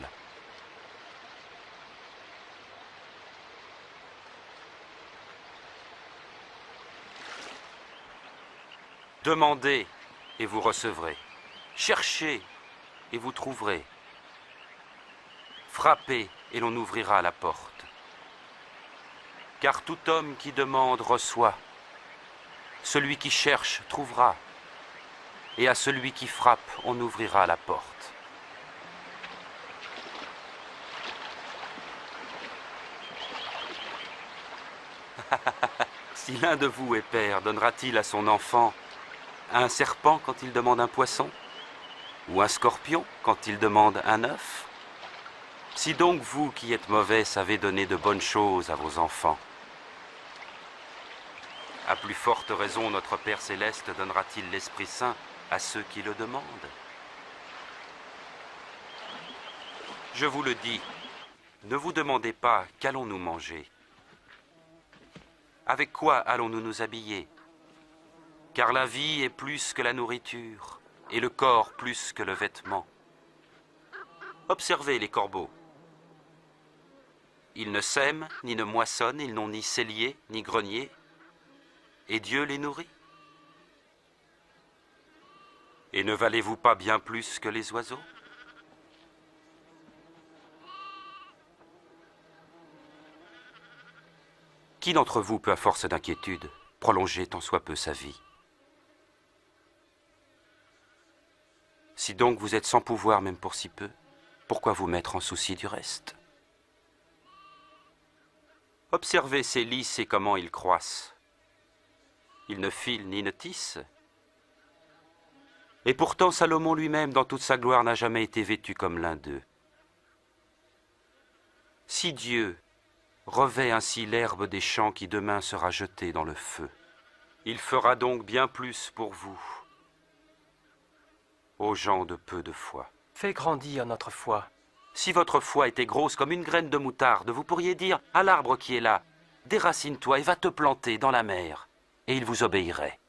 Demandez et vous recevrez. Cherchez et vous trouverez. Frappez et l'on ouvrira la porte. Car tout homme qui demande reçoit. Celui qui cherche trouvera. Et à celui qui frappe, on ouvrira la porte. Si l'un de vous est père, donnera-t-il à son enfant un serpent quand il demande un poisson? Ou un scorpion quand il demande un œuf? Si donc vous qui êtes mauvais savez donner de bonnes choses à vos enfants, à plus forte raison notre Père Céleste donnera-t-il l'Esprit Saint à ceux qui le demandent? Je vous le dis, ne vous demandez pas qu'allons-nous manger? Avec quoi allons-nous nous habiller? Car la vie est plus que la nourriture, et le corps plus que le vêtement. Observez les corbeaux. Ils ne sèment, ni ne moissonnent, ils n'ont ni cellier, ni grenier, et Dieu les nourrit. Et ne valez-vous pas bien plus que les oiseaux? Qui d'entre vous peut, à force d'inquiétude, prolonger tant soit peu sa vie? Si donc vous êtes sans pouvoir même pour si peu, pourquoi vous mettre en souci du reste? Observez ces lys et comment ils croissent. Ils ne filent ni ne tissent. Et pourtant Salomon lui-même, dans toute sa gloire, n'a jamais été vêtu comme l'un d'eux. Si Dieu revêt ainsi l'herbe des champs qui demain sera jetée dans le feu, il fera donc bien plus pour vous, aux gens de peu de foi. Fais grandir notre foi. Si votre foi était grosse comme une graine de moutarde, vous pourriez dire à l'arbre qui est là, déracine-toi et va te planter dans la mer, et il vous obéirait.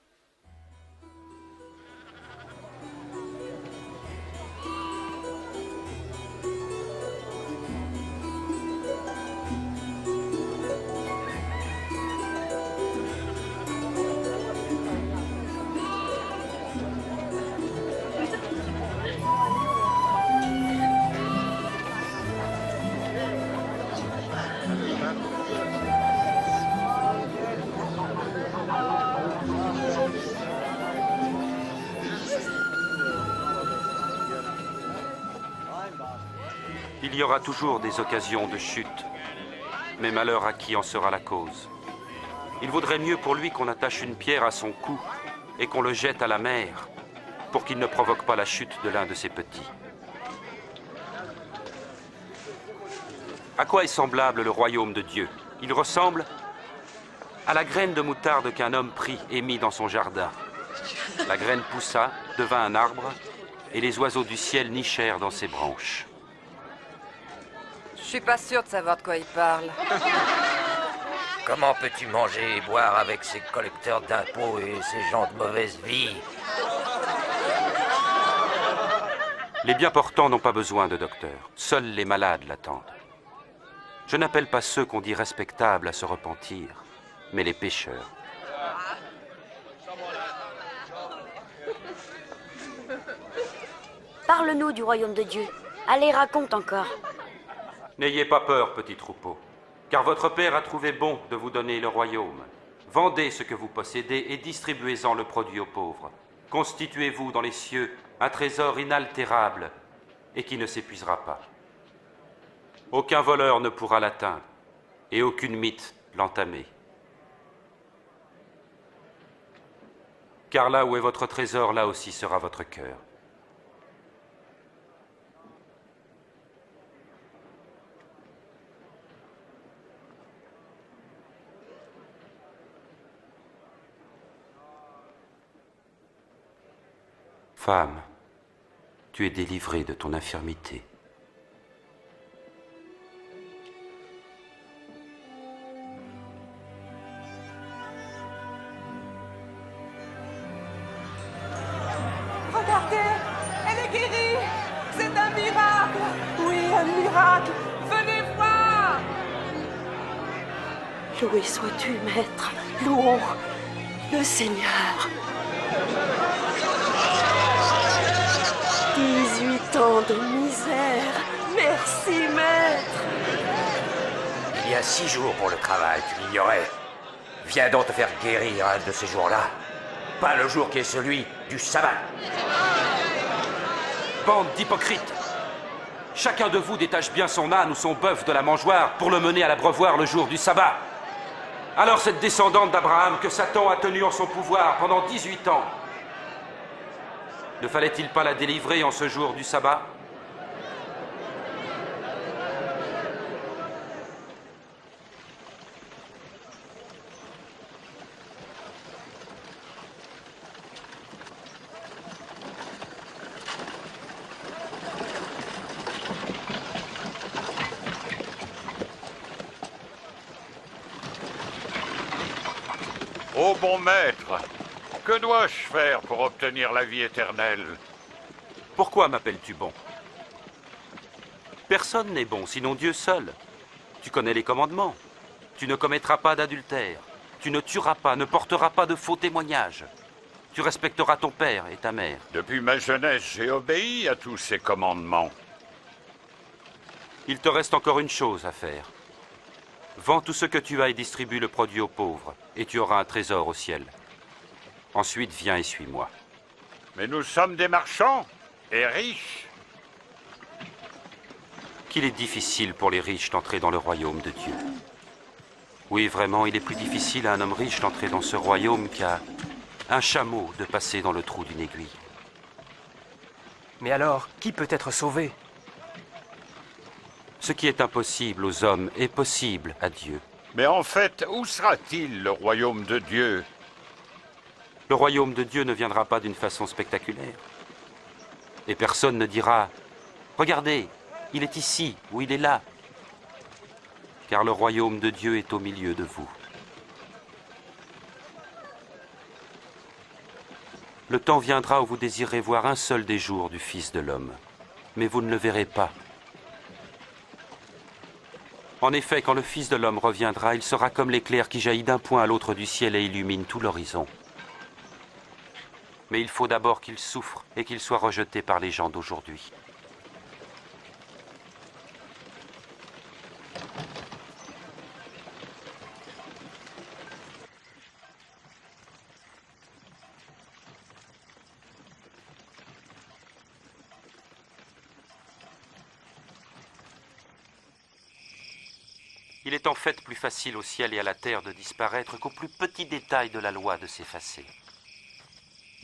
Il y aura toujours des occasions de chute, mais malheur à qui en sera la cause. Il vaudrait mieux pour lui qu'on attache une pierre à son cou et qu'on le jette à la mer, pour qu'il ne provoque pas la chute de l'un de ses petits. À quoi est semblable le royaume de Dieu? Il ressemble à la graine de moutarde qu'un homme prit et mit dans son jardin. La graine poussa, devint un arbre, et les oiseaux du ciel nichèrent dans ses branches. Je suis pas sûr de savoir de quoi il parle. Comment peux-tu manger et boire avec ces collecteurs d'impôts et ces gens de mauvaise vie? Les bien portants n'ont pas besoin de docteur. Seuls les malades l'attendent. Je n'appelle pas ceux qu'on dit respectables à se repentir, mais les pécheurs. Parle-nous du royaume de Dieu. Allez, raconte encore. N'ayez pas peur, petit troupeau, car votre Père a trouvé bon de vous donner le royaume. Vendez ce que vous possédez et distribuez-en le produit aux pauvres. Constituez-vous dans les cieux un trésor inaltérable et qui ne s'épuisera pas. Aucun voleur ne pourra l'atteindre et aucune mythe l'entamer. Car là où est votre trésor, là aussi sera votre cœur. Femme, tu es délivrée de ton infirmité. Regardez, elle est guérie. C'est un miracle. Oui, un miracle. Venez voir. Loué sois-tu, Maître. Louons le Seigneur. 18 ans de misère. Merci, Maître. Il y a 6 jours pour le travail, tu l'ignorais. Viens donc te faire guérir un de ces jours-là. Pas le jour qui est celui du sabbat. Bande d'hypocrites! Chacun de vous détache bien son âne ou son bœuf de la mangeoire pour le mener à l'abreuvoir le jour du sabbat. Alors cette descendante d'Abraham que Satan a tenue en son pouvoir pendant 18 ans, ne fallait-il pas la délivrer en ce jour du sabbat? Ô bon maître, que dois-je faire pour obtenir la vie éternelle? Pourquoi m'appelles-tu bon? Personne n'est bon, sinon Dieu seul. Tu connais les commandements. Tu ne commettras pas d'adultère. Tu ne tueras pas, ne porteras pas de faux témoignages. Tu respecteras ton père et ta mère. Depuis ma jeunesse, j'ai obéi à tous ces commandements. Il te reste encore une chose à faire. Vends tout ce que tu as et distribue le produit aux pauvres, et tu auras un trésor au ciel. Ensuite, viens et suis-moi. Mais nous sommes des marchands et riches. Qu'il est difficile pour les riches d'entrer dans le royaume de Dieu. Oui, vraiment, il est plus difficile à un homme riche d'entrer dans ce royaume qu'à un chameau de passer dans le trou d'une aiguille. Mais alors, qui peut être sauvé? Ce qui est impossible aux hommes est possible à Dieu. Mais en fait, où sera-t-il le royaume de Dieu? Le royaume de Dieu ne viendra pas d'une façon spectaculaire. Et personne ne dira « Regardez, il est ici ou il est là ». Car le royaume de Dieu est au milieu de vous. Le temps viendra où vous désirez voir un seul des jours du Fils de l'homme, mais vous ne le verrez pas. En effet, quand le Fils de l'homme reviendra, il sera comme l'éclair qui jaillit d'un point à l'autre du ciel et illumine tout l'horizon. Mais il faut d'abord qu'il souffre et qu'il soit rejeté par les gens d'aujourd'hui. Il est en fait plus facile au ciel et à la terre de disparaître qu'au plus petit détail de la loi de s'effacer.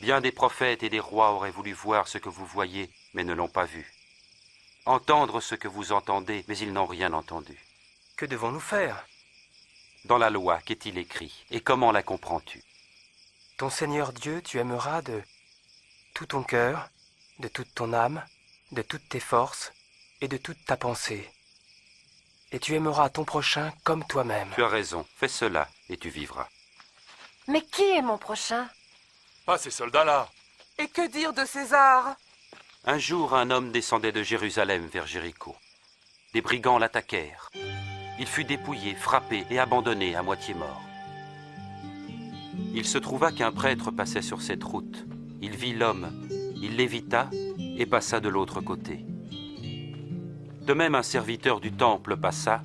Bien des prophètes et des rois auraient voulu voir ce que vous voyez, mais ne l'ont pas vu. Entendre ce que vous entendez, mais ils n'ont rien entendu. Que devons-nous faire? Dans la loi, qu'est-il écrit? Et comment la comprends-tu? Ton Seigneur Dieu, tu aimeras de tout ton cœur, de toute ton âme, de toutes tes forces et de toute ta pensée. Et tu aimeras ton prochain comme toi-même. Tu as raison, fais cela et tu vivras. Mais qui est mon prochain? Pas ces soldats-là. Et que dire de César? Un jour, un homme descendait de Jérusalem vers Jéricho. Des brigands l'attaquèrent. Il fut dépouillé, frappé et abandonné à moitié mort. Il se trouva qu'un prêtre passait sur cette route. Il vit l'homme, il l'évita et passa de l'autre côté. De même, un serviteur du temple passa,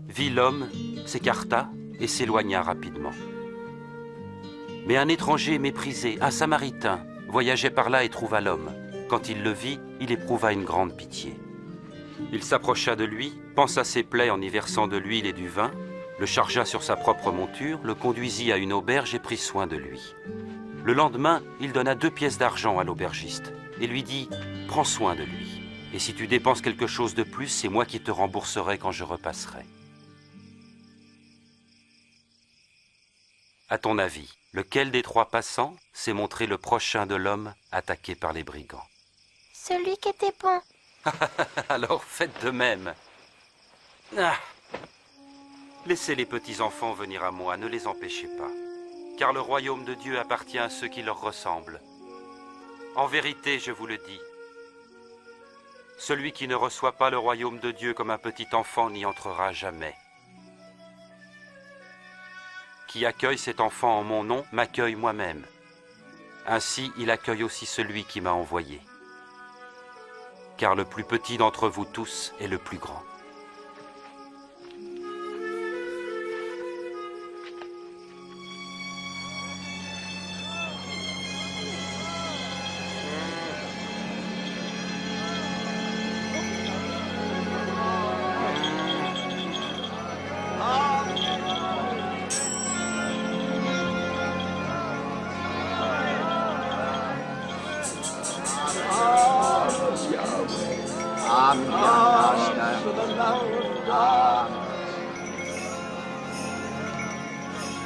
vit l'homme, s'écarta et s'éloigna rapidement. Mais un étranger méprisé, un samaritain, voyageait par là et trouva l'homme. Quand il le vit, il éprouva une grande pitié. Il s'approcha de lui, pansa ses plaies en y versant de l'huile et du vin, le chargea sur sa propre monture, le conduisit à une auberge et prit soin de lui. Le lendemain, il donna 2 pièces d'argent à l'aubergiste et lui dit « Prends soin de lui, et si tu dépenses quelque chose de plus, c'est moi qui te rembourserai quand je repasserai. » À ton avis, lequel des 3 passants s'est montré le prochain de l'homme attaqué par les brigands? Celui qui était bon. Alors faites de même. Ah. Laissez les petits enfants venir à moi, ne les empêchez pas, car le royaume de Dieu appartient à ceux qui leur ressemblent. En vérité, je vous le dis, celui qui ne reçoit pas le royaume de Dieu comme un petit enfant n'y entrera jamais. Qui accueille cet enfant en mon nom m'accueille moi-même. Ainsi, il accueille aussi celui qui m'a envoyé. Car le plus petit d'entre vous tous est le plus grand.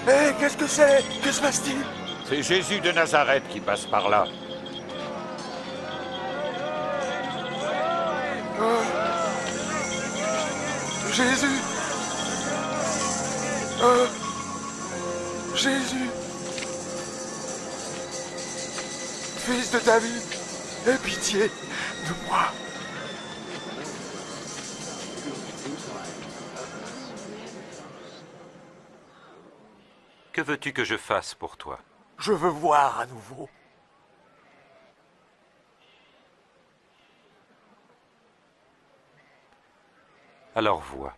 Hé, qu'est-ce que c'est? Que se passe-t-il? C'est Jésus de Nazareth qui passe par là. Oh. Jésus. Oh. Jésus. Fils de David, aie pitié de moi. Que veux-tu que je fasse pour toi? Je veux voir à nouveau. Alors vois,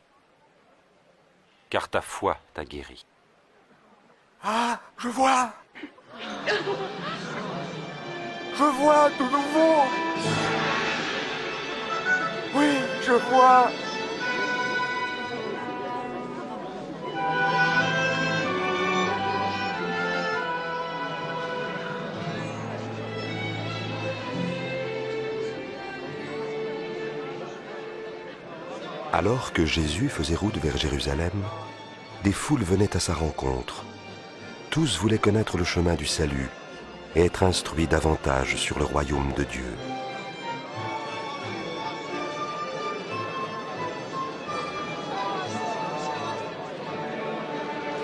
car ta foi t'a guéri. Ah, je vois. Je vois de nouveau. Oui, je vois. Alors que Jésus faisait route vers Jérusalem, des foules venaient à sa rencontre. Tous voulaient connaître le chemin du salut et être instruits davantage sur le royaume de Dieu.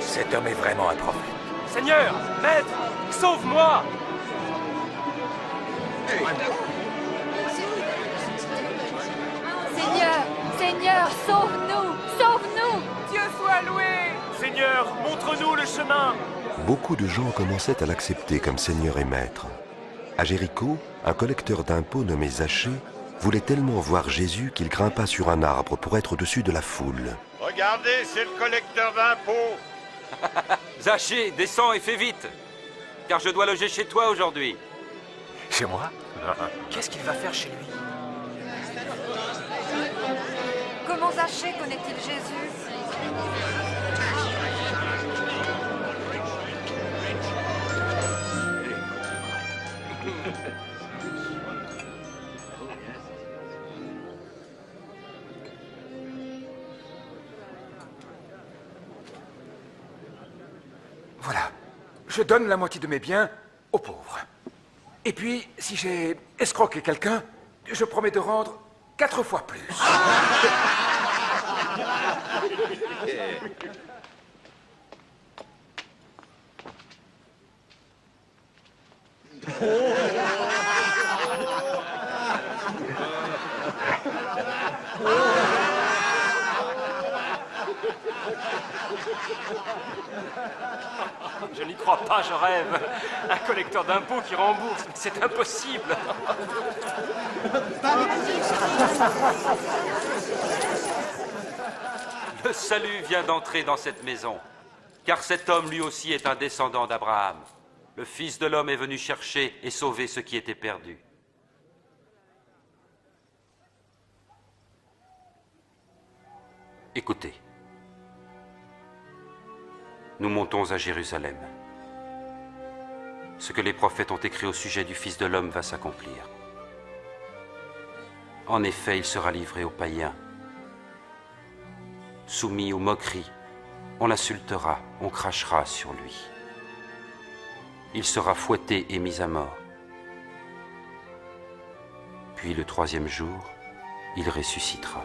Cet homme est vraiment un prophète. Seigneur, maître, sauve-moi! Seigneur, Seigneur, sauve-nous, sauve-nous! Dieu soit loué! Seigneur, montre-nous le chemin! Beaucoup de gens commençaient à l'accepter comme Seigneur et Maître. À Jéricho, un collecteur d'impôts nommé Zachée voulait tellement voir Jésus qu'il grimpa sur un arbre pour être au-dessus de la foule. Regardez, c'est le collecteur d'impôts. Zachée, descends et fais vite, car je dois loger chez toi aujourd'hui. Chez moi? Qu'est-ce qu'il va faire chez lui? Comment Zachée connaît-il Jésus? Voilà. Je donne la moitié de mes biens aux pauvres. Et puis, si j'ai escroqué quelqu'un, je promets de rendre 4 fois plus. Je n'y crois pas, je rêve. Un collecteur d'impôts qui rembourse, mais c'est impossible. Le salut vient d'entrer dans cette maison, car cet homme lui aussi est un descendant d'Abraham. Le Fils de l'homme est venu chercher et sauver ce qui était perdu. Écoutez, nous montons à Jérusalem. Ce que les prophètes ont écrit au sujet du Fils de l'homme va s'accomplir. En effet, il sera livré aux païens, soumis aux moqueries, on l'insultera, on crachera sur lui. Il sera fouetté et mis à mort. Puis le troisième jour, il ressuscitera.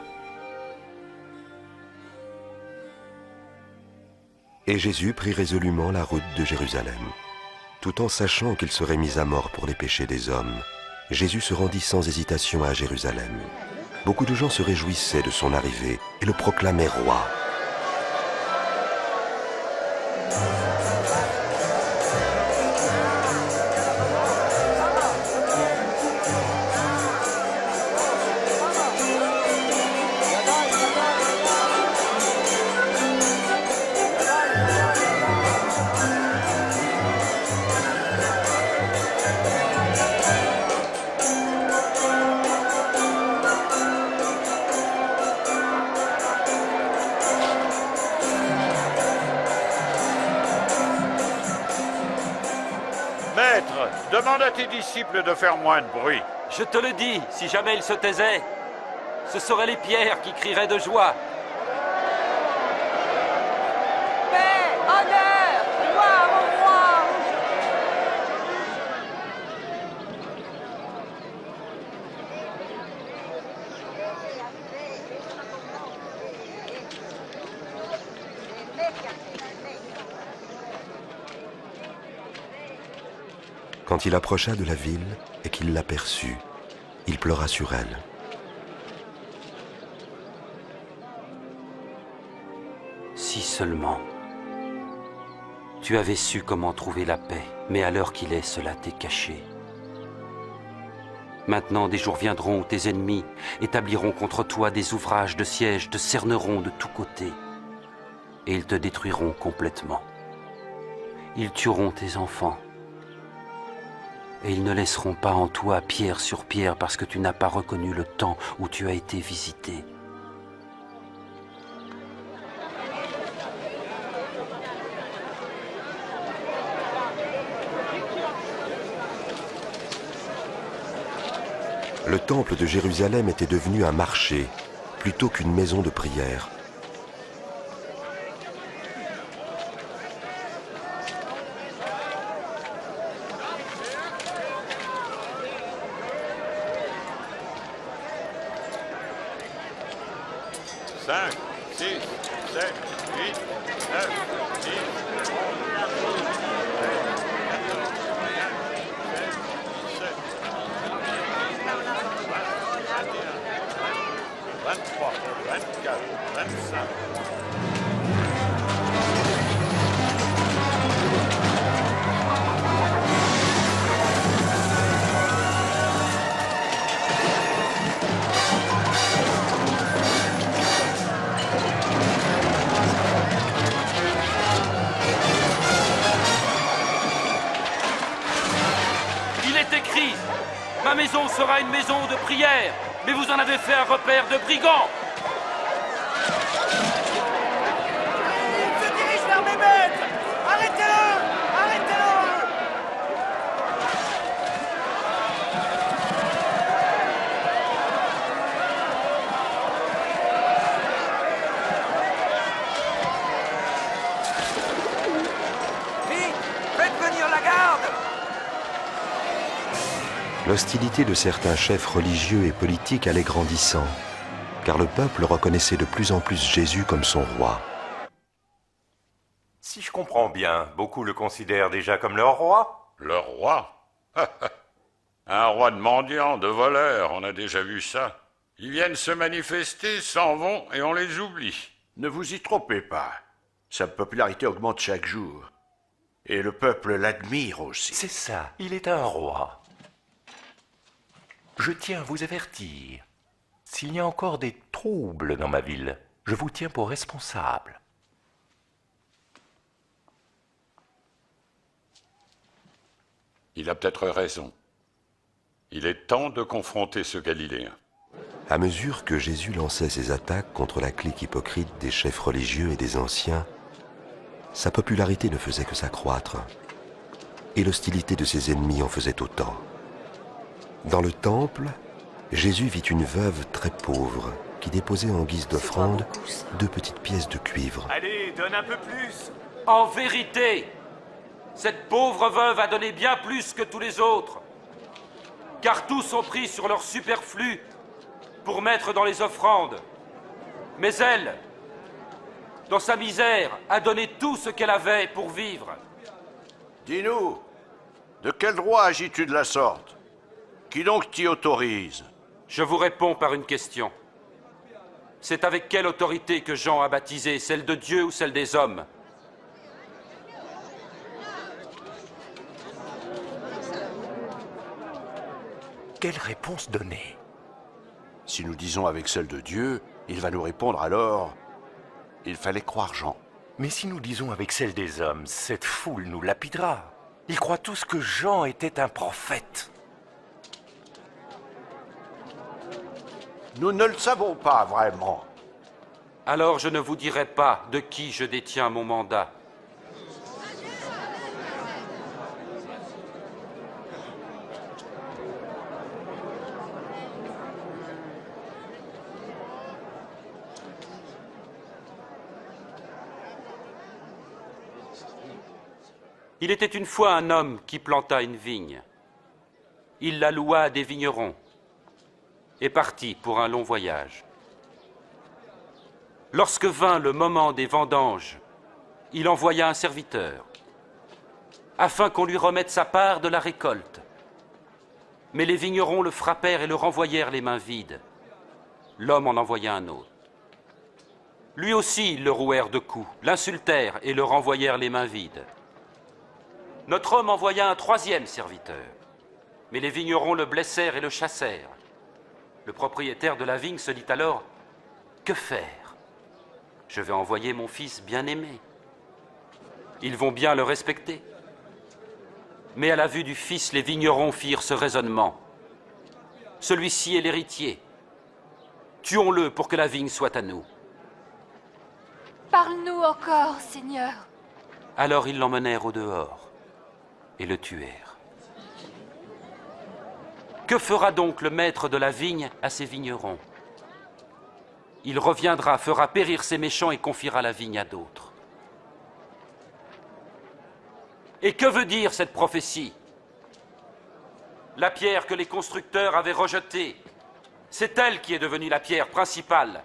Et Jésus prit résolument la route de Jérusalem. Tout en sachant qu'il serait mis à mort pour les péchés des hommes, Jésus se rendit sans hésitation à Jérusalem. Beaucoup de gens se réjouissaient de son arrivée et le proclamaient roi. Demande à tes disciples de faire moins de bruit. Je te le dis, si jamais ils se taisaient, ce seraient les pierres qui crieraient de joie. Paix, honneur, gloire au roi. Quand il approcha de la ville et qu'il l'aperçut, il pleura sur elle. Si seulement tu avais su comment trouver la paix, mais à l'heure qu'il est, cela t'est caché. Maintenant, des jours viendront où tes ennemis établiront contre toi des ouvrages de siège, te cerneront de tous côtés, et ils te détruiront complètement. Ils tueront tes enfants, et ils ne laisseront pas en toi pierre sur pierre parce que tu n'as pas reconnu le temps où tu as été visité. Le temple de Jérusalem était devenu un marché plutôt qu'une maison de prière. Ma maison sera une maison de prière, mais vous en avez fait un repère de brigands. Il se dirige vers mes maîtres. Arrêtez-le! Arrêtez-le! Vite! Faites venir la garde! L'hostilité de certains chefs religieux et politiques allait grandissant, car le peuple reconnaissait de plus en plus Jésus comme son roi. Si je comprends bien, beaucoup le considèrent déjà comme leur roi. Leur roi? Un roi de mendiants, de voleurs, on a déjà vu ça. Ils viennent se manifester, s'en vont et on les oublie. Ne vous y trompez pas. Sa popularité augmente chaque jour. Et le peuple l'admire aussi. C'est ça, il est un roi. Je tiens à vous avertir. S'il y a encore des troubles dans ma ville, je vous tiens pour responsable. Il a peut-être raison. Il est temps de confronter ce Galiléen. À mesure que Jésus lançait ses attaques contre la clique hypocrite des chefs religieux et des anciens, sa popularité ne faisait que s'accroître, et l'hostilité de ses ennemis en faisait autant. Dans le temple, Jésus vit une veuve très pauvre qui déposait en guise d'offrande 2 petites pièces de cuivre. Allez, donne un peu plus. En vérité, cette pauvre veuve a donné bien plus que tous les autres, car tous ont pris sur leur superflu pour mettre dans les offrandes. Mais elle, dans sa misère, a donné tout ce qu'elle avait pour vivre. Dis-nous, de quel droit agis-tu de la sorte? Qui donc t'y autorise? Je vous réponds par une question. C'est avec quelle autorité que Jean a baptisé, celle de Dieu ou celle des hommes? Quelle réponse donner? Si nous disons avec celle de Dieu, il va nous répondre alors... Il fallait croire Jean. Mais si nous disons avec celle des hommes, cette foule nous lapidera. Ils croient tous que Jean était un prophète. Nous ne le savons pas vraiment. Alors je ne vous dirai pas de qui je détiens mon mandat. Il était une fois un homme qui planta une vigne. Il la loua à des vignerons et partit pour un long voyage. Lorsque vint le moment des vendanges, il envoya un serviteur afin qu'on lui remette sa part de la récolte. Mais les vignerons le frappèrent et le renvoyèrent les mains vides. L'homme en envoya un autre. Lui aussi, ils le rouèrent de coups, l'insultèrent et le renvoyèrent les mains vides. Notre homme envoya un 3e serviteur, mais les vignerons le blessèrent et le chassèrent. Le propriétaire de la vigne se dit alors, « Que faire? Je vais envoyer mon fils bien-aimé. Ils vont bien le respecter. » Mais à la vue du fils, les vignerons firent ce raisonnement. « Celui-ci est l'héritier. Tuons-le pour que la vigne soit à nous. » Parle-nous encore, Seigneur. Alors ils l'emmenèrent au dehors et le tuèrent. Que fera donc le maître de la vigne à ses vignerons? Il reviendra, fera périr ses méchants et confiera la vigne à d'autres. Et que veut dire cette prophétie? La pierre que les constructeurs avaient rejetée, c'est elle qui est devenue la pierre principale.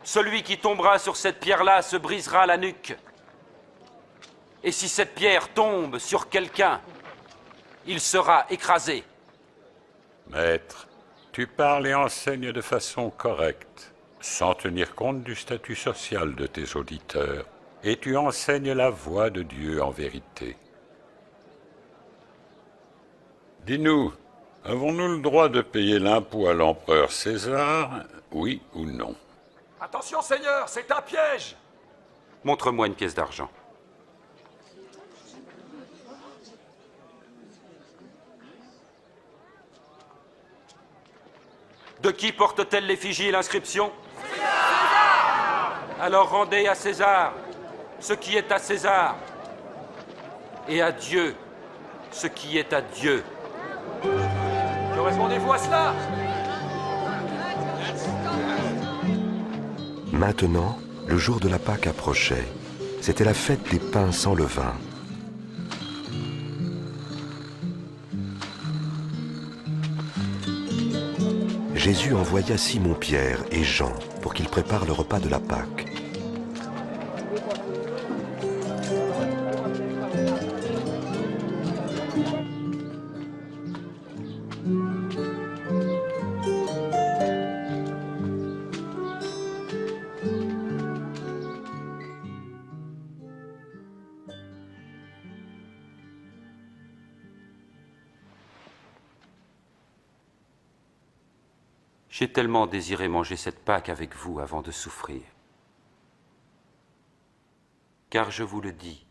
Celui qui tombera sur cette pierre-là se brisera la nuque. Et si cette pierre tombe sur quelqu'un, il sera écrasé. Maître, tu parles et enseignes de façon correcte, sans tenir compte du statut social de tes auditeurs, et tu enseignes la voie de Dieu en vérité. Dis-nous, avons-nous le droit de payer l'impôt à l'empereur César, oui ou non? Attention, Seigneur, c'est un piège! Montre-moi une pièce d'argent. De qui porte-t-elle l'effigie et l'inscription? César! Alors rendez à César ce qui est à César, et à Dieu ce qui est à Dieu. Que répondez-vous à cela? Maintenant, le jour de la Pâque approchait. C'était la fête des pains sans levain. Jésus envoya Simon-Pierre et Jean pour qu'ils préparent le repas de la Pâque. J'ai tellement désiré manger cette Pâque avec vous avant de souffrir. Car je vous le dis,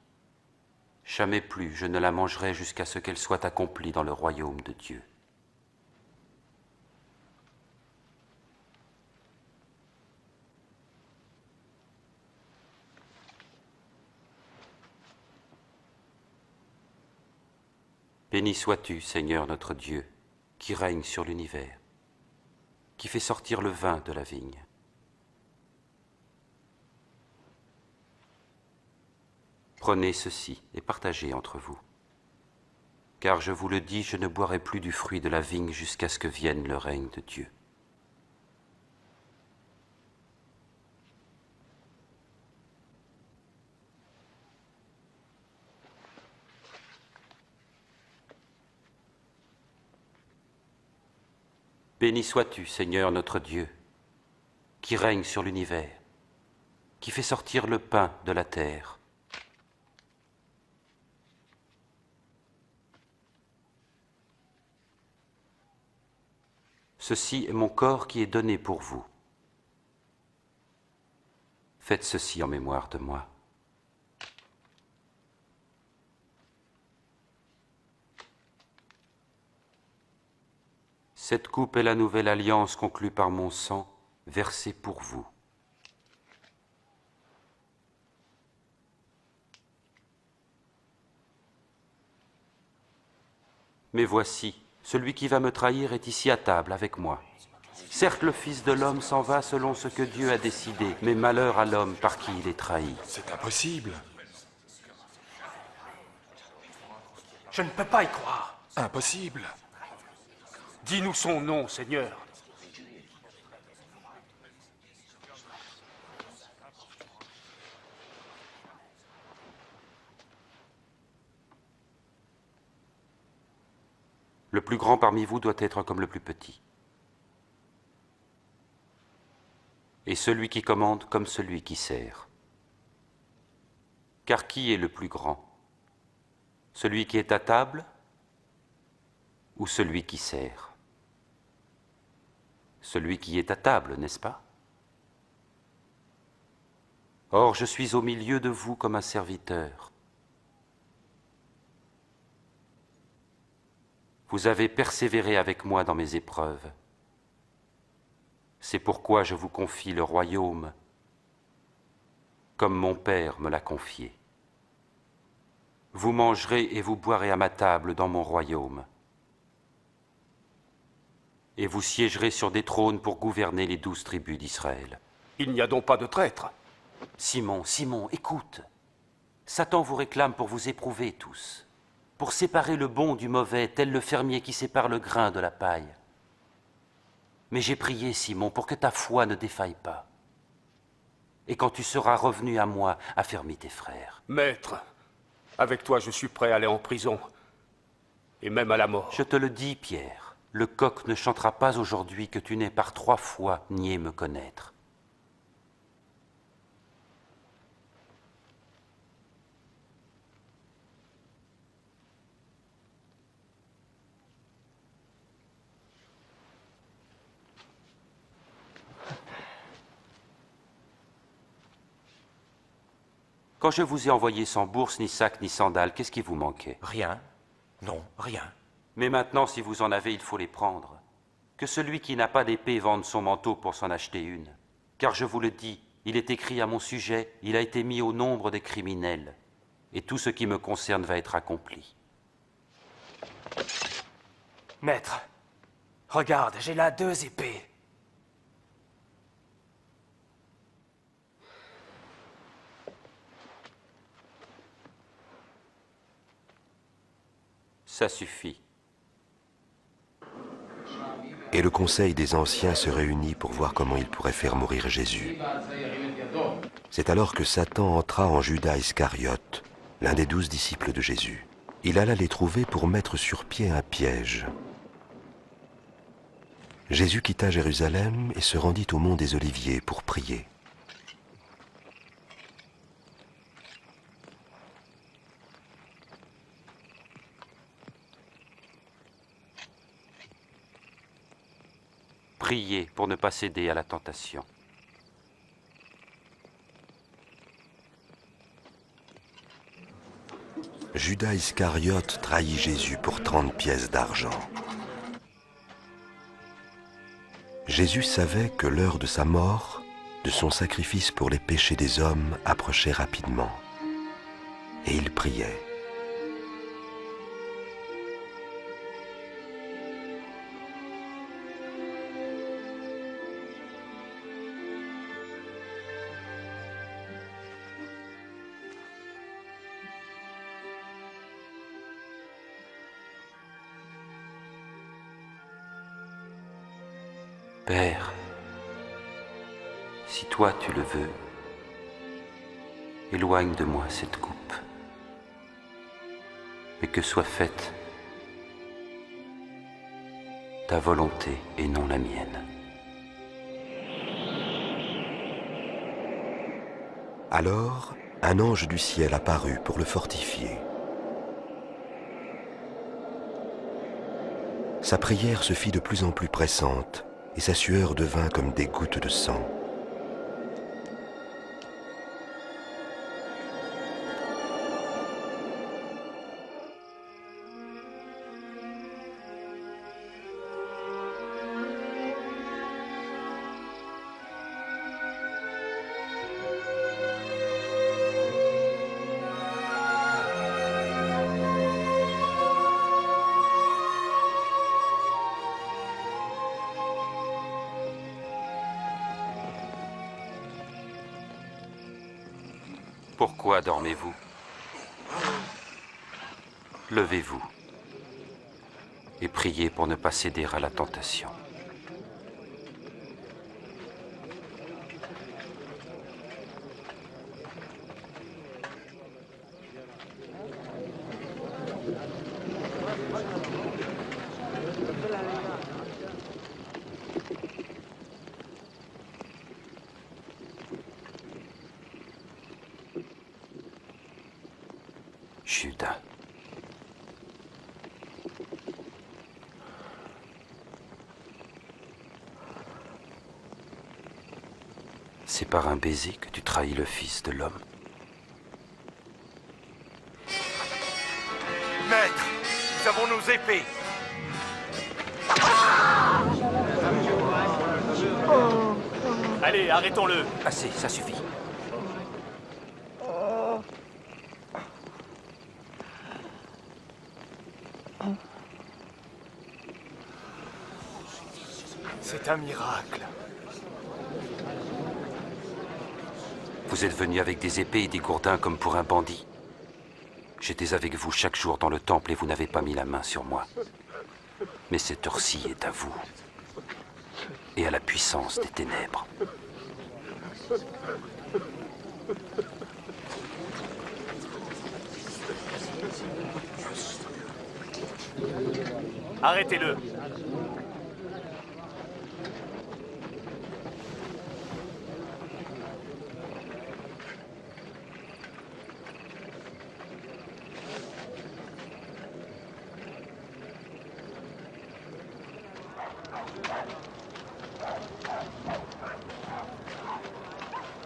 jamais plus je ne la mangerai jusqu'à ce qu'elle soit accomplie dans le royaume de Dieu. Béni sois-tu, Seigneur notre Dieu, qui règne sur l'univers, qui fait sortir le vin de la vigne. Prenez ceci et partagez entre vous. Car je vous le dis, je ne boirai plus du fruit de la vigne jusqu'à ce que vienne le règne de Dieu. Béni sois-tu, Seigneur notre Dieu, qui règne sur l'univers, qui fait sortir le pain de la terre. Ceci est mon corps qui est donné pour vous. Faites ceci en mémoire de moi. Cette coupe est la nouvelle alliance conclue par mon sang, versé pour vous. Mais voici, celui qui va me trahir est ici à table avec moi. Certes, le Fils de l'homme s'en va selon ce que Dieu a décidé, mais malheur à l'homme par qui il est trahi. C'est impossible. Je ne peux pas y croire. Impossible. Dis-nous son nom, Seigneur. Le plus grand parmi vous doit être comme le plus petit. Et celui qui commande comme celui qui sert. Car qui est le plus grand? Celui qui est à table ou celui qui sert? Celui qui est à table, n'est-ce pas? Or, je suis au milieu de vous comme un serviteur. Vous avez persévéré avec moi dans mes épreuves. C'est pourquoi je vous confie le royaume, comme mon Père me l'a confié. Vous mangerez et vous boirez à ma table dans mon royaume. Et vous siégerez sur des trônes pour gouverner les 12 tribus d'Israël. Il n'y a donc pas de traître. Simon, Simon, écoute. Satan vous réclame pour vous éprouver tous, pour séparer le bon du mauvais, tel le fermier qui sépare le grain de la paille. Mais j'ai prié, Simon, pour que ta foi ne défaille pas. Et quand tu seras revenu à moi, affermis tes frères. Maître, avec toi je suis prêt à aller en prison, et même à la mort. Je te le dis, Pierre, le coq ne chantera pas aujourd'hui que tu n'aies par 3 fois nié me connaître. Quand je vous ai envoyé sans bourse, ni sac, ni sandales, qu'est-ce qui vous manquait? Rien. Non, rien. Mais maintenant, si vous en avez, il faut les prendre. Que celui qui n'a pas d'épée vende son manteau pour s'en acheter une. Car je vous le dis, il est écrit à mon sujet, il a été mis au nombre des criminels. Et tout ce qui me concerne va être accompli. Maître, regarde, j'ai là 2 épées. Ça suffit. Et le conseil des anciens se réunit pour voir comment il pourrait faire mourir Jésus. C'est alors que Satan entra en Judas Iscariote, l'un des 12 disciples de Jésus. Il alla les trouver pour mettre sur pied un piège. Jésus quitta Jérusalem et se rendit au mont des Oliviers pour prier. Priez pour ne pas céder à la tentation. Judas Iscariote trahit Jésus pour 30 pièces d'argent. Jésus savait que l'heure de sa mort, de son sacrifice pour les péchés des hommes, approchait rapidement. Et il priait. Père, si toi tu le veux, éloigne de moi cette coupe, mais que soit faite ta volonté et non la mienne. Alors, un ange du ciel apparut pour le fortifier. Sa prière se fit de plus en plus pressante, et sa sueur devint comme des gouttes de sang. Pourquoi dormez-vous? Levez-vous et priez pour ne pas céder à la tentation. Judas. C'est par un baiser que tu trahis le Fils de l'homme. Maître, nous avons nos épées. Allez, arrêtons-le. Assez, ça suffit. C'est un miracle. Vous êtes venu avec des épées et des gourdins comme pour un bandit. J'étais avec vous chaque jour dans le temple et vous n'avez pas mis la main sur moi. Mais cette heure-ci est à vous et à la puissance des ténèbres. Arrêtez-le.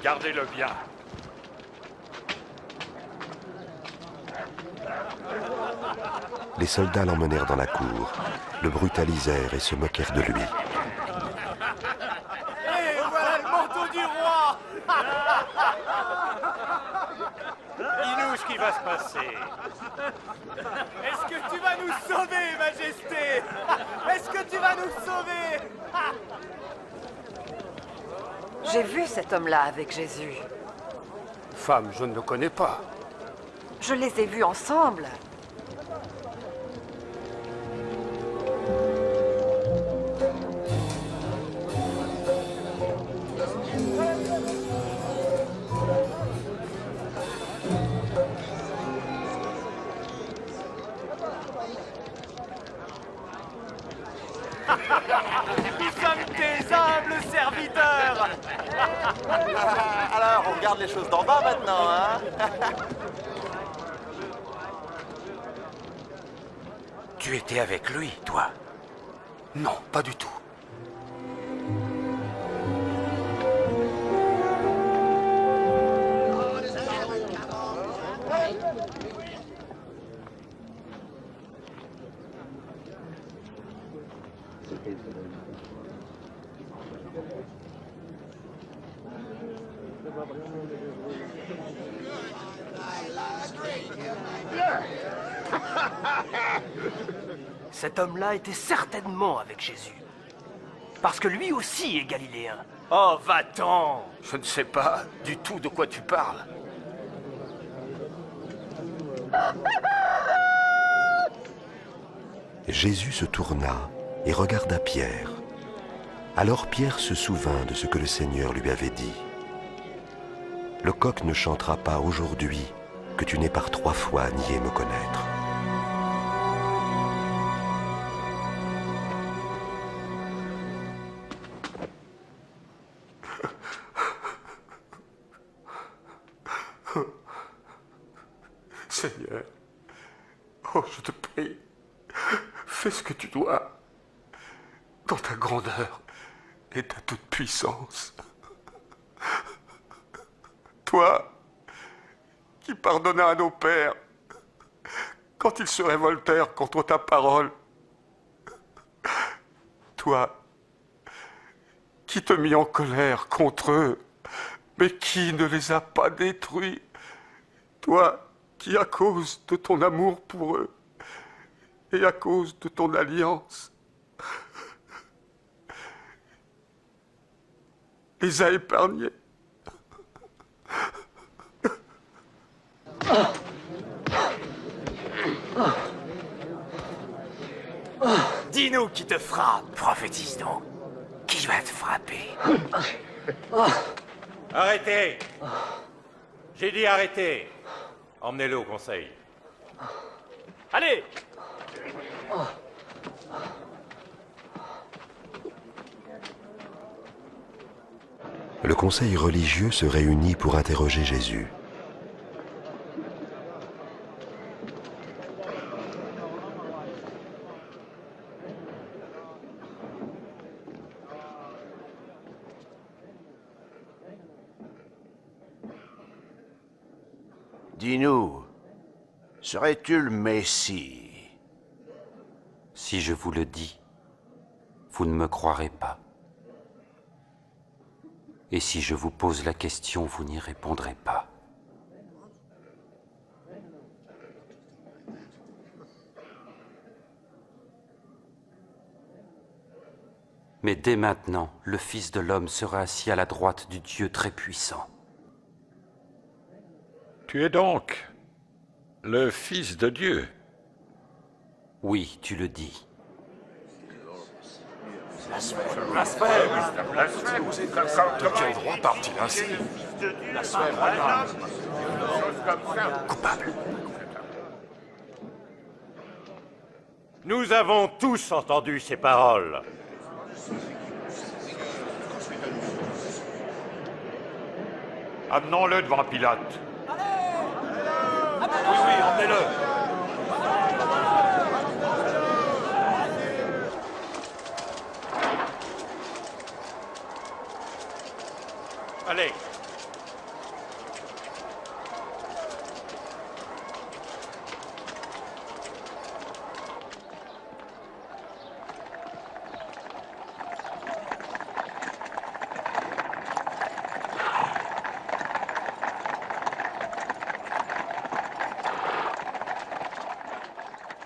Gardez-le bien. Les soldats l'emmenèrent dans la cour, le brutalisèrent et se moquèrent de lui. Et voilà le manteau du roi. Dis-nous ce qui va se passer. Est-ce que tu vas nous sauver, Majesté? Est-ce que tu vas nous sauver? J'ai vu cet homme-là avec Jésus. Femme, je ne le connais pas. Je les ai vus ensemble. Nous sommes tes humbles serviteurs. Alors, on regarde les choses d'en bas maintenant, hein? Tu étais avec lui, toi? Non, pas du tout. Cet homme-là était certainement avec Jésus. Parce que lui aussi est galiléen. Oh, va-t'en! Je ne sais pas du tout de quoi tu parles. Jésus se tourna et regarda Pierre. Alors Pierre se souvint de ce que le Seigneur lui avait dit. Le coq ne chantera pas aujourd'hui que tu n'aies par 3 fois nié me connaître. Seigneur, oh, je te prie, fais ce que tu dois, dans ta grandeur et ta toute-puissance. Toi, qui pardonnas à nos pères quand ils se révoltèrent contre ta parole. Toi, qui te mis en colère contre eux, mais qui ne les a pas détruits. Toi, qui, à cause de ton amour pour eux et à cause de ton alliance, les a épargnés. Dis-nous qui te frappe. Prophétise donc. Qui va te frapper? Arrêtez! J'ai dit arrêtez! Emmenez-le au conseil. Allez! Le conseil religieux se réunit pour interroger Jésus. Dis-nous, serais-tu le Messie? Si je vous le dis, vous ne me croirez pas. Et si je vous pose la question, vous n'y répondrez pas. Mais dès maintenant, le Fils de l'homme sera assis à la droite du Dieu très-puissant. Tu es donc le Fils de Dieu? Oui, tu le dis. Blasphème! De quel droit parle-t-il ainsi? Blasphème! Coupable. Nous avons tous entendu ces paroles. Amenons-le devant Pilate. Oui, emmenez-le! Allez.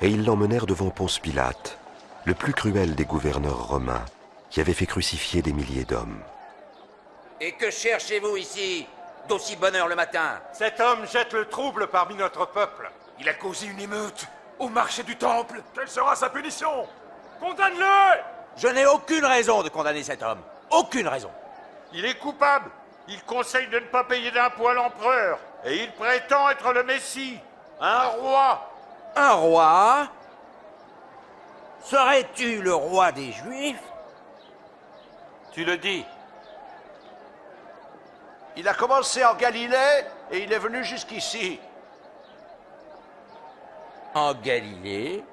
Et ils l'emmenèrent devant Ponce Pilate, le plus cruel des gouverneurs romains, qui avait fait crucifier des milliers d'hommes. Et que cherchez-vous ici, d'aussi bonne heure le matin? Cet homme jette le trouble parmi notre peuple. Il a causé une émeute au marché du temple. Quelle sera sa punition? Condamne-le! Je n'ai aucune raison de condamner cet homme. Aucune raison. Il est coupable. Il conseille de ne pas payer d'impôts à l'empereur. Et il prétend être le Messie, un roi. Un roi? Serais-tu le roi des Juifs? Tu le dis. Il a commencé en Galilée et il est venu jusqu'ici. En Galilée?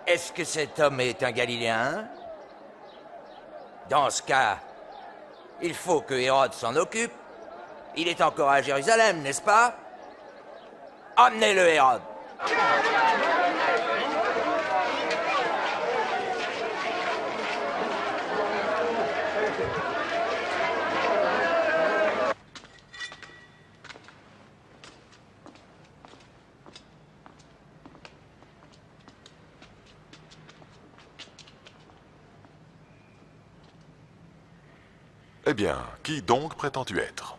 Est-ce que cet homme est un Galiléen? Dans ce cas, il faut que Hérode s'en occupe. Il est encore à Jérusalem, n'est-ce pas? Emmenez-le, Hérode. Eh bien, qui donc prétends-tu être?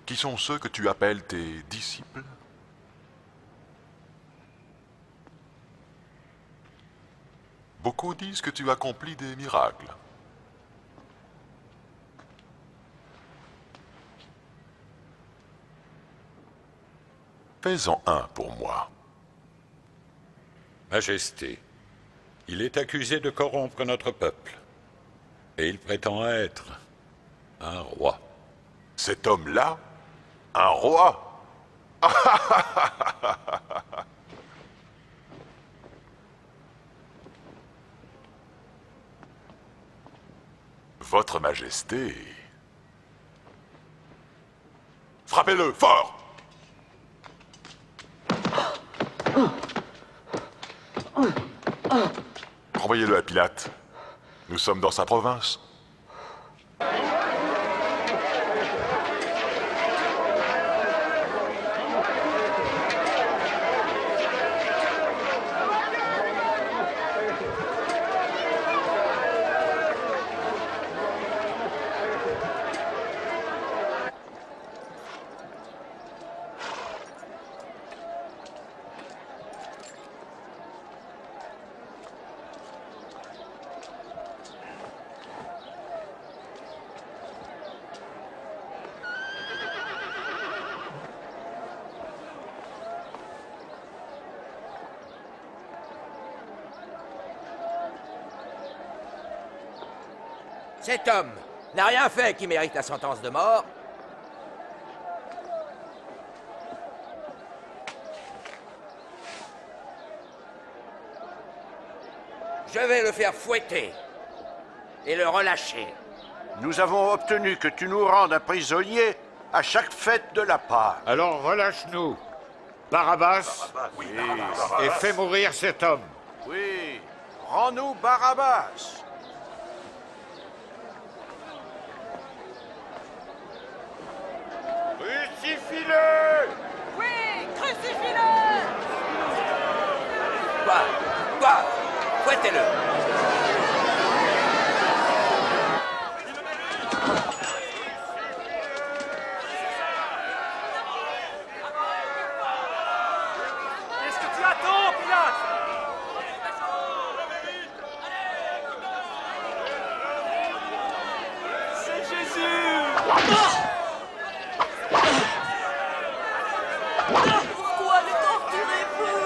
Qui sont ceux que tu appelles tes disciples? Beaucoup disent que tu accomplis des miracles. Fais-en un pour moi. Majesté, il est accusé de corrompre notre peuple. Et il prétend être un roi. Cet homme-là? Un roi? Votre Majesté... Frappez-le, fort! Renvoyez-le à Pilate. Nous sommes dans sa province. Cet homme n'a rien fait qui mérite la sentence de mort. Je vais le faire fouetter et le relâcher. Nous avons obtenu que tu nous rendes un prisonnier à chaque fête de la Pâque. Alors relâche-nous, Barabbas, Oui. et fais mourir cet homme. Oui, rends-nous Barabbas. Crucifie-le! Oui, crucifie-le! Quoi? Fouettez-le! Qu'est-ce que tu attends, Pilate? C'est Jésus! Pourquoi le torturez-vous?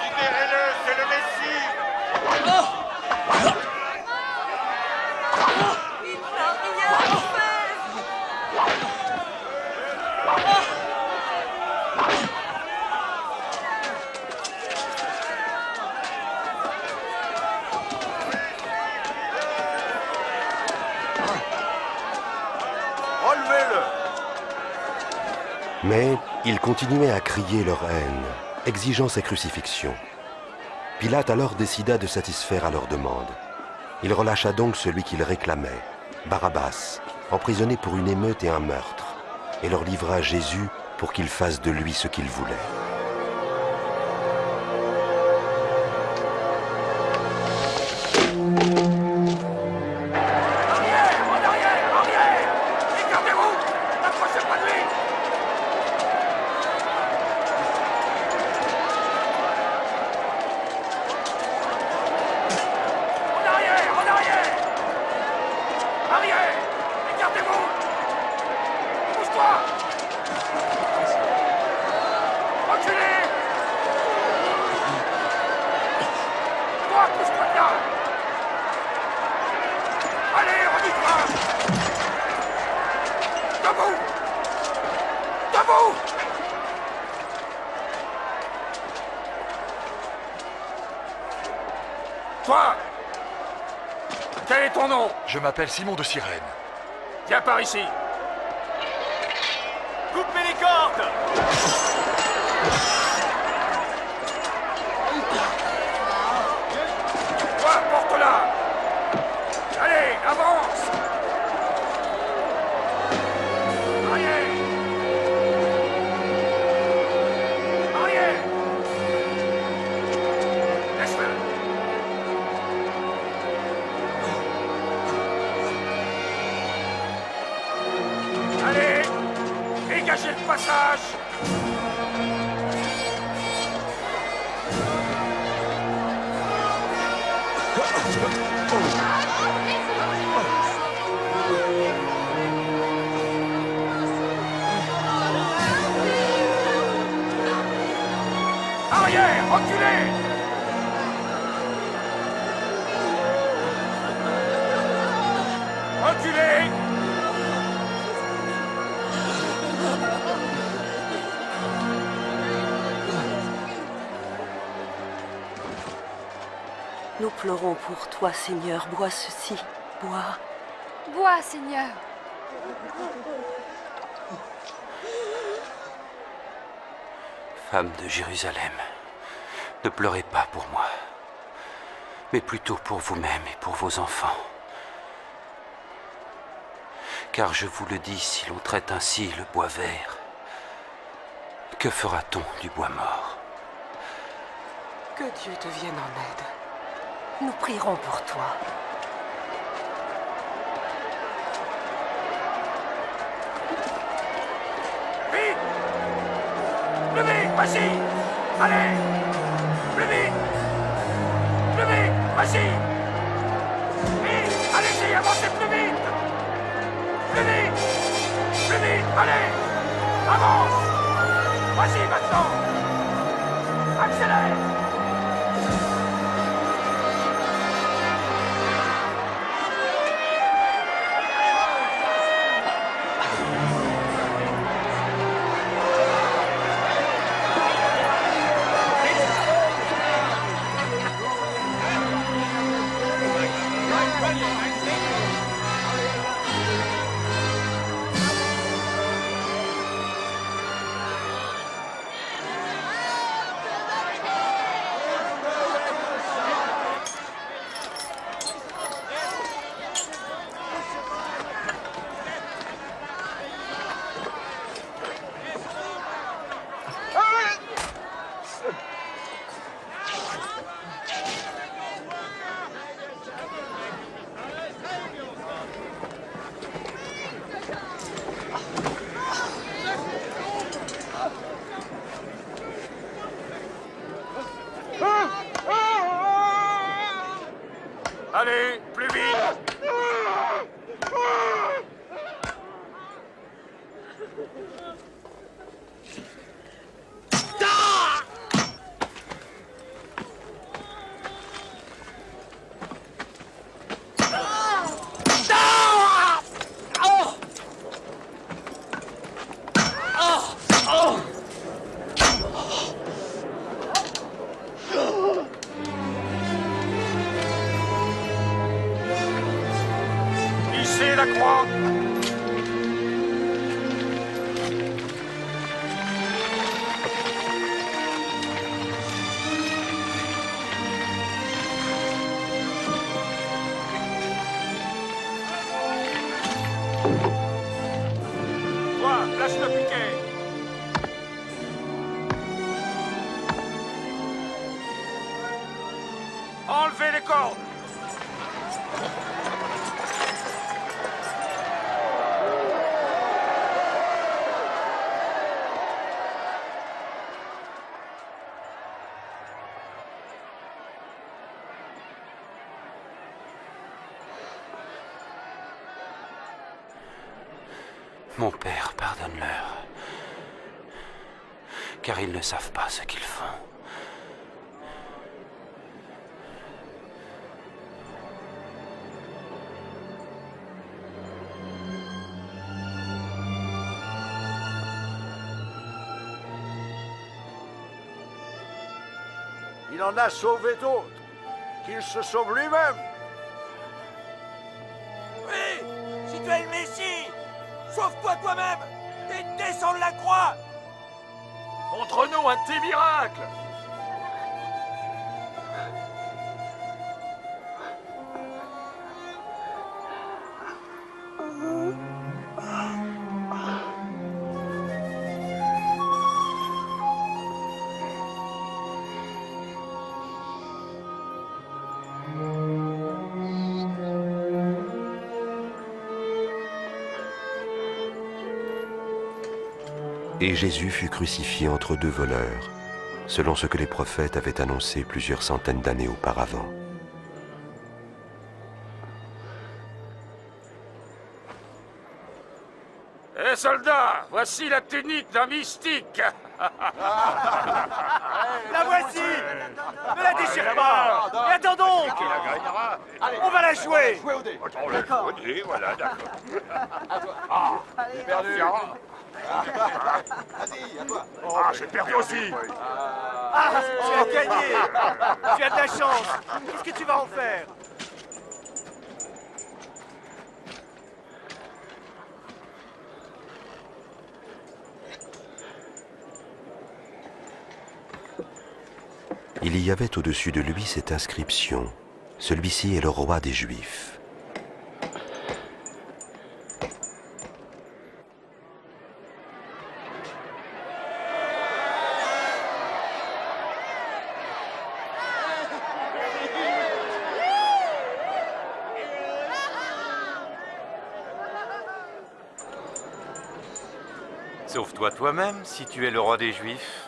Libérez-le, c'est le Messie! Il n'a rien fait! Relevez-le. Mais ils continuaient à crier leur haine, exigeant sa crucifixion. Pilate alors décida de satisfaire à leur demande. Il relâcha donc celui qu'il réclamait, Barabbas, emprisonné pour une émeute et un meurtre, et leur livra Jésus pour qu'il fasse de lui ce qu'il voulait. Toi! Quel est ton nom? Je m'appelle Simon de Cyrène. Viens par ici. Coupez les cordes! Toi, porte-la. Allez, avance. Arrière. passage! Arrière, reculez! Reculez! Nous pleurons pour toi, Seigneur. Bois ceci. Bois. Bois, Seigneur. Femme de Jérusalem, ne pleurez pas pour moi, mais plutôt pour vous-même et pour vos enfants. Car je vous le dis, si l'on traite ainsi le bois vert, que fera-t-on du bois mort? Que Dieu te vienne en aide. Nous prierons pour toi. Vite! Plus vite, vas-y! Allez! Plus vite! Plus vite, vas-y! Vite! Allez-y, avancez plus vite! Plus vite! Plus vite, allez! Avance! Vas-y maintenant! Accélère! Allez, plus vite! Hissez la croix! Toi, place le piquet! Enlevez les cordes! Mon Père, pardonne-leur, car ils ne savent pas ce qu'ils font. Il en a sauvé d'autres. Qu'il se sauve lui-même. Oui! Si tu es le Messie, sauve-toi toi-même et descends de la croix! Montre-nous un de tes miracles! Et Jésus fut crucifié entre deux voleurs, selon ce que les prophètes avaient annoncé plusieurs centaines d'années auparavant. Hé soldats, voici la tunique d'un mystique. La voici. Ne la déchire pas. Et attends donc. On va la jouer. D'accord. Voilà, d'accord. J'ai perdu. Vas-y, à toi. Ah, j'ai perdu aussi. Ah, tu as gagné. Tu as de la chance. Qu'est-ce que tu vas en faire? Il y avait au-dessus de lui cette inscription. Celui-ci est le roi des Juifs. Sauve-toi toi-même si tu es le roi des Juifs.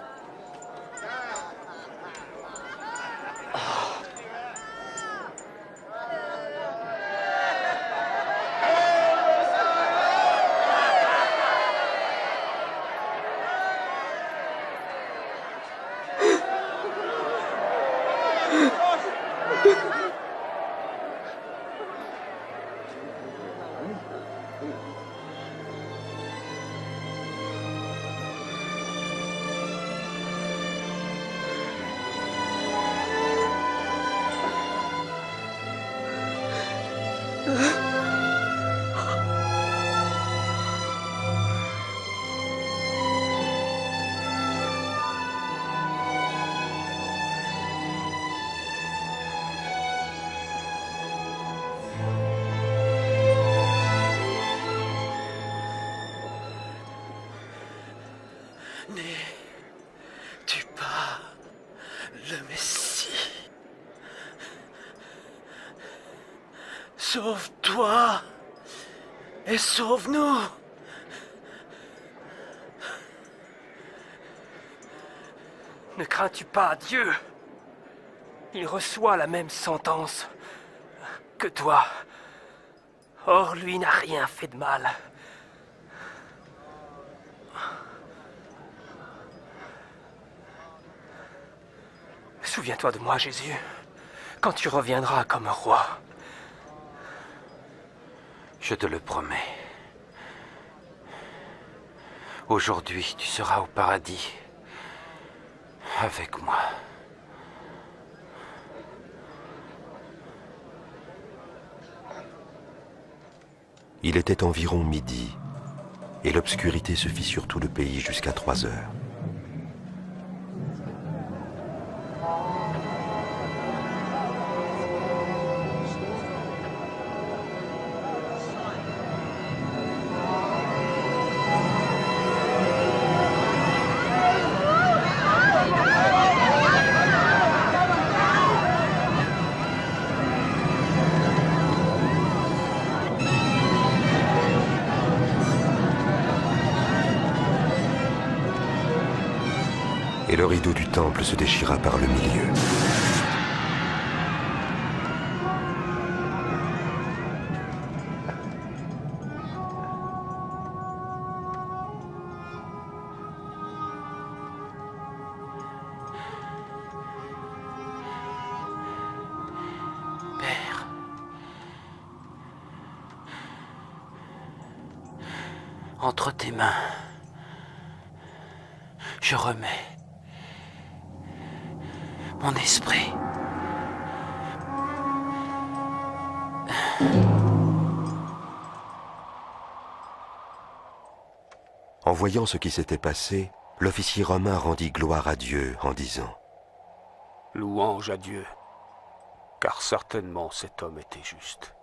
N'es-tu pas le Messie? Sauve-toi et sauve-nous. Ne crains-tu pas Dieu? Il reçoit la même sentence que toi. Or, lui n'a rien fait de mal. Souviens-toi de moi, Jésus, quand tu reviendras comme roi. Je te le promets. Aujourd'hui, tu seras au paradis avec moi. Il était environ midi, et l'obscurité se fit sur tout le pays jusqu'à 3 heures. Et le rideau du temple se déchira par le milieu. Père, entre tes mains, je remets mon esprit. En voyant ce qui s'était passé, l'officier romain rendit gloire à Dieu en disant : Louange à Dieu, car certainement cet homme était juste.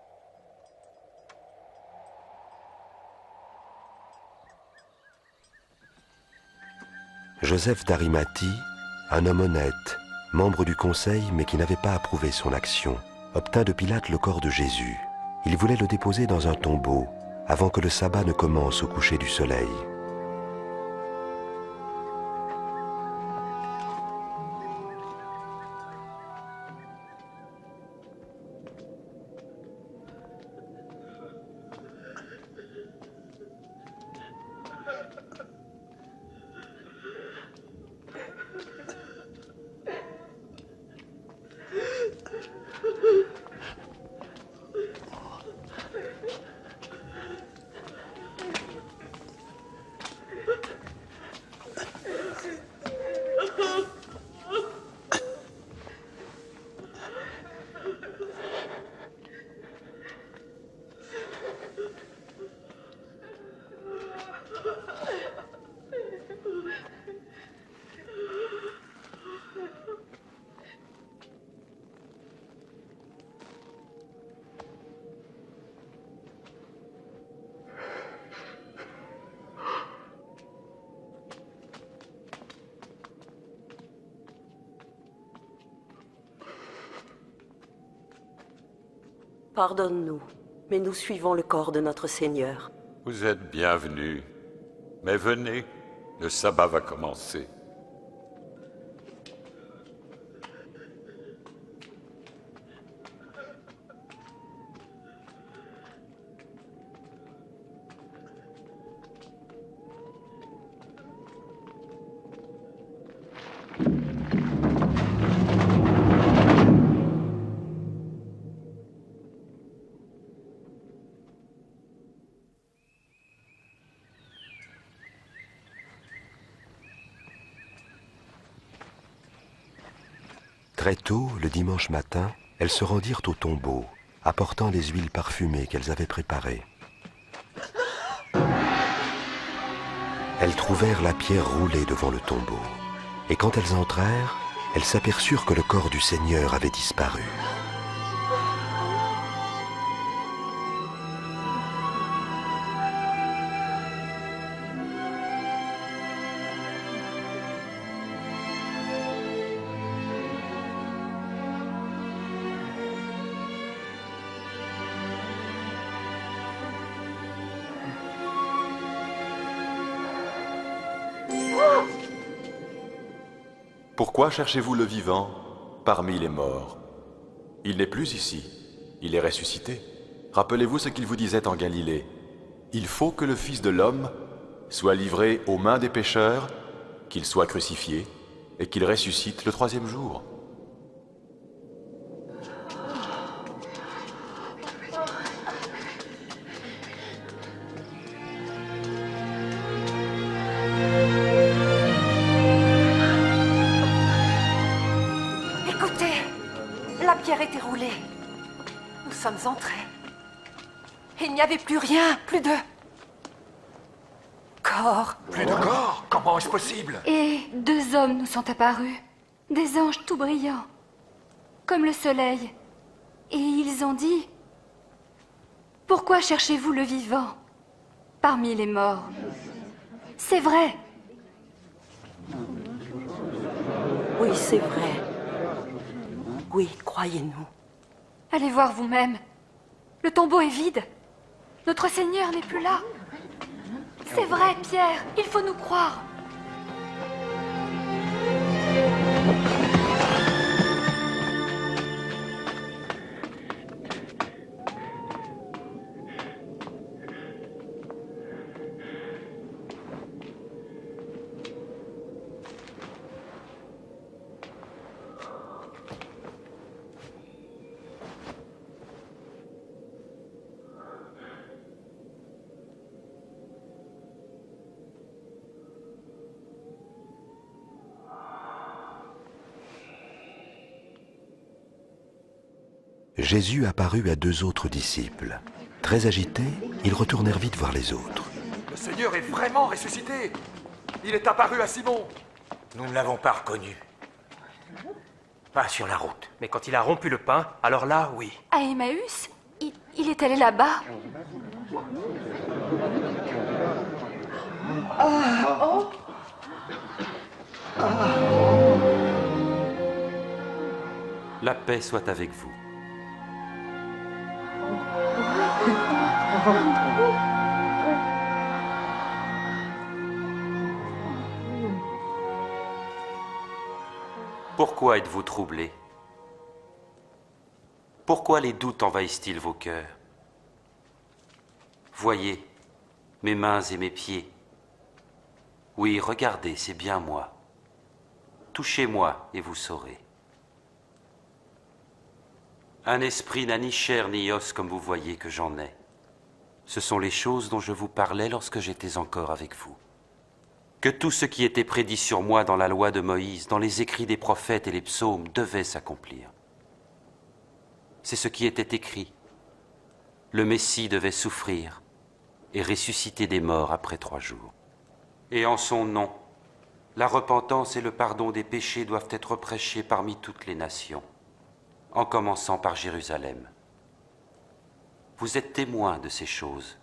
Joseph d'Arimathie, un homme honnête, membre du conseil mais qui n'avait pas approuvé son action, obtint de Pilate le corps de Jésus. Il voulait le déposer dans un tombeau avant que le sabbat ne commence au coucher du soleil. Pardonne-nous, mais nous suivons le corps de notre Seigneur. Vous êtes bienvenus. Mais venez, le sabbat va commencer. Très tôt, le dimanche matin, elles se rendirent au tombeau, apportant les huiles parfumées qu'elles avaient préparées. Elles trouvèrent la pierre roulée devant le tombeau, et quand elles entrèrent, elles s'aperçurent que le corps du Seigneur avait disparu. Pourquoi cherchez-vous le vivant parmi les morts? Il n'est plus ici, il est ressuscité. Rappelez-vous ce qu'il vous disait en Galilée. Il faut que le Fils de l'homme soit livré aux mains des pécheurs, qu'il soit crucifié et qu'il ressuscite le troisième jour. Était roulée. Nous sommes entrés. Il n'y avait plus rien, plus de corps. Plus de corps? Comment est-ce possible? Et 2 hommes nous sont apparus, des anges tout brillants, comme le soleil. Et ils ont dit: pourquoi cherchez-vous le vivant parmi les morts? C'est vrai. Oui, c'est vrai. Oui, croyez-nous. Allez voir vous-même. Le tombeau est vide. Notre Seigneur n'est plus là. C'est vrai, Pierre. Il faut nous croire. Jésus apparut à 2 autres disciples. Très agités, ils retournèrent vite voir les autres. Le Seigneur est vraiment ressuscité. Il est apparu à Simon. Nous ne l'avons pas reconnu. Pas sur la route. Mais quand il a rompu le pain, alors là, oui. À Emmaüs, il est allé là-bas. La paix soit avec vous. Pourquoi êtes-vous troublés? Pourquoi les doutes envahissent-ils vos cœurs? Voyez mes mains et mes pieds. Oui, regardez, c'est bien moi. Touchez-moi et vous saurez. Un esprit n'a ni chair ni os comme vous voyez que j'en ai. Ce sont les choses dont je vous parlais lorsque j'étais encore avec vous. Que tout ce qui était prédit sur moi dans la loi de Moïse, dans les écrits des prophètes et les psaumes, devait s'accomplir. C'est ce qui était écrit. Le Messie devait souffrir et ressusciter des morts après 3 jours. Et en son nom, la repentance et le pardon des péchés doivent être prêchés parmi toutes les nations, en commençant par Jérusalem. Vous êtes témoins de ces choses,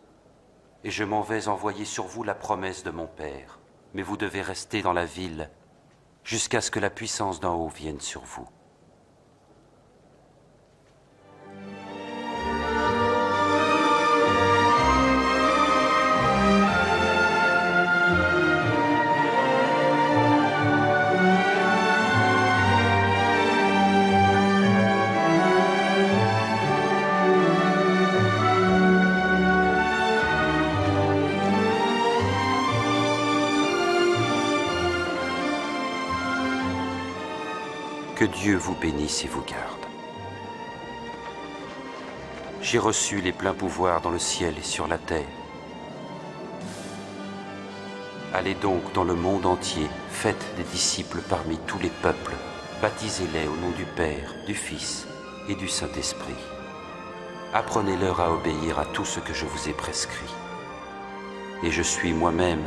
et je m'en vais envoyer sur vous la promesse de mon Père, mais vous devez rester dans la ville jusqu'à ce que la puissance d'en haut vienne sur vous. Que Dieu vous bénisse et vous garde. J'ai reçu les pleins pouvoirs dans le ciel et sur la terre. Allez donc dans le monde entier, faites des disciples parmi tous les peuples, baptisez-les au nom du Père, du Fils et du Saint-Esprit. Apprenez-leur à obéir à tout ce que je vous ai prescrit. Et je suis moi-même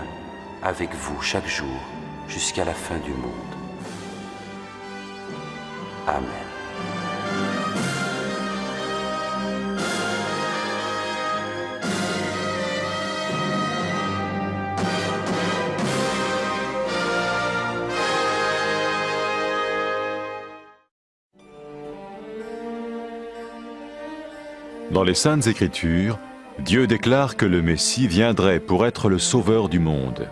avec vous chaque jour jusqu'à la fin du monde. Amen. Dans les Saintes Écritures, Dieu déclare que le Messie viendrait pour être le sauveur du monde.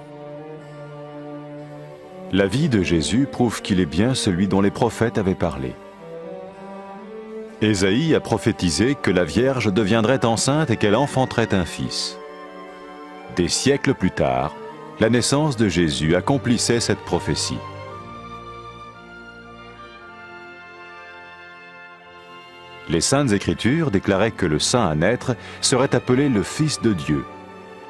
La vie de Jésus prouve qu'il est bien celui dont les prophètes avaient parlé. Ésaïe a prophétisé que la Vierge deviendrait enceinte et qu'elle enfanterait un fils. Des siècles plus tard, la naissance de Jésus accomplissait cette prophétie. Les Saintes Écritures déclaraient que le saint à naître serait appelé le Fils de Dieu.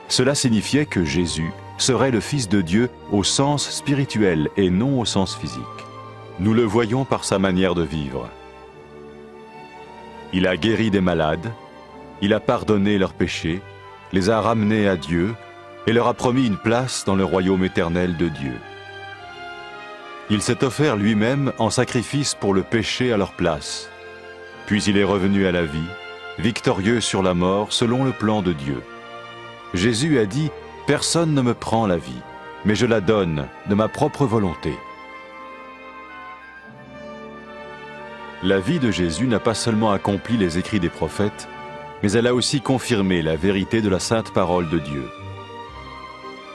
Cela signifiait que Jésus serait le Fils de Dieu au sens spirituel et non au sens physique. Nous le voyons par sa manière de vivre. Il a guéri des malades, il a pardonné leurs péchés, les a ramenés à Dieu et leur a promis une place dans le royaume éternel de Dieu. Il s'est offert lui-même en sacrifice pour le péché à leur place. Puis il est revenu à la vie, victorieux sur la mort selon le plan de Dieu. Jésus a dit « Personne ne me prend la vie, mais je la donne de ma propre volonté. » La vie de Jésus n'a pas seulement accompli les écrits des prophètes, mais elle a aussi confirmé la vérité de la sainte parole de Dieu.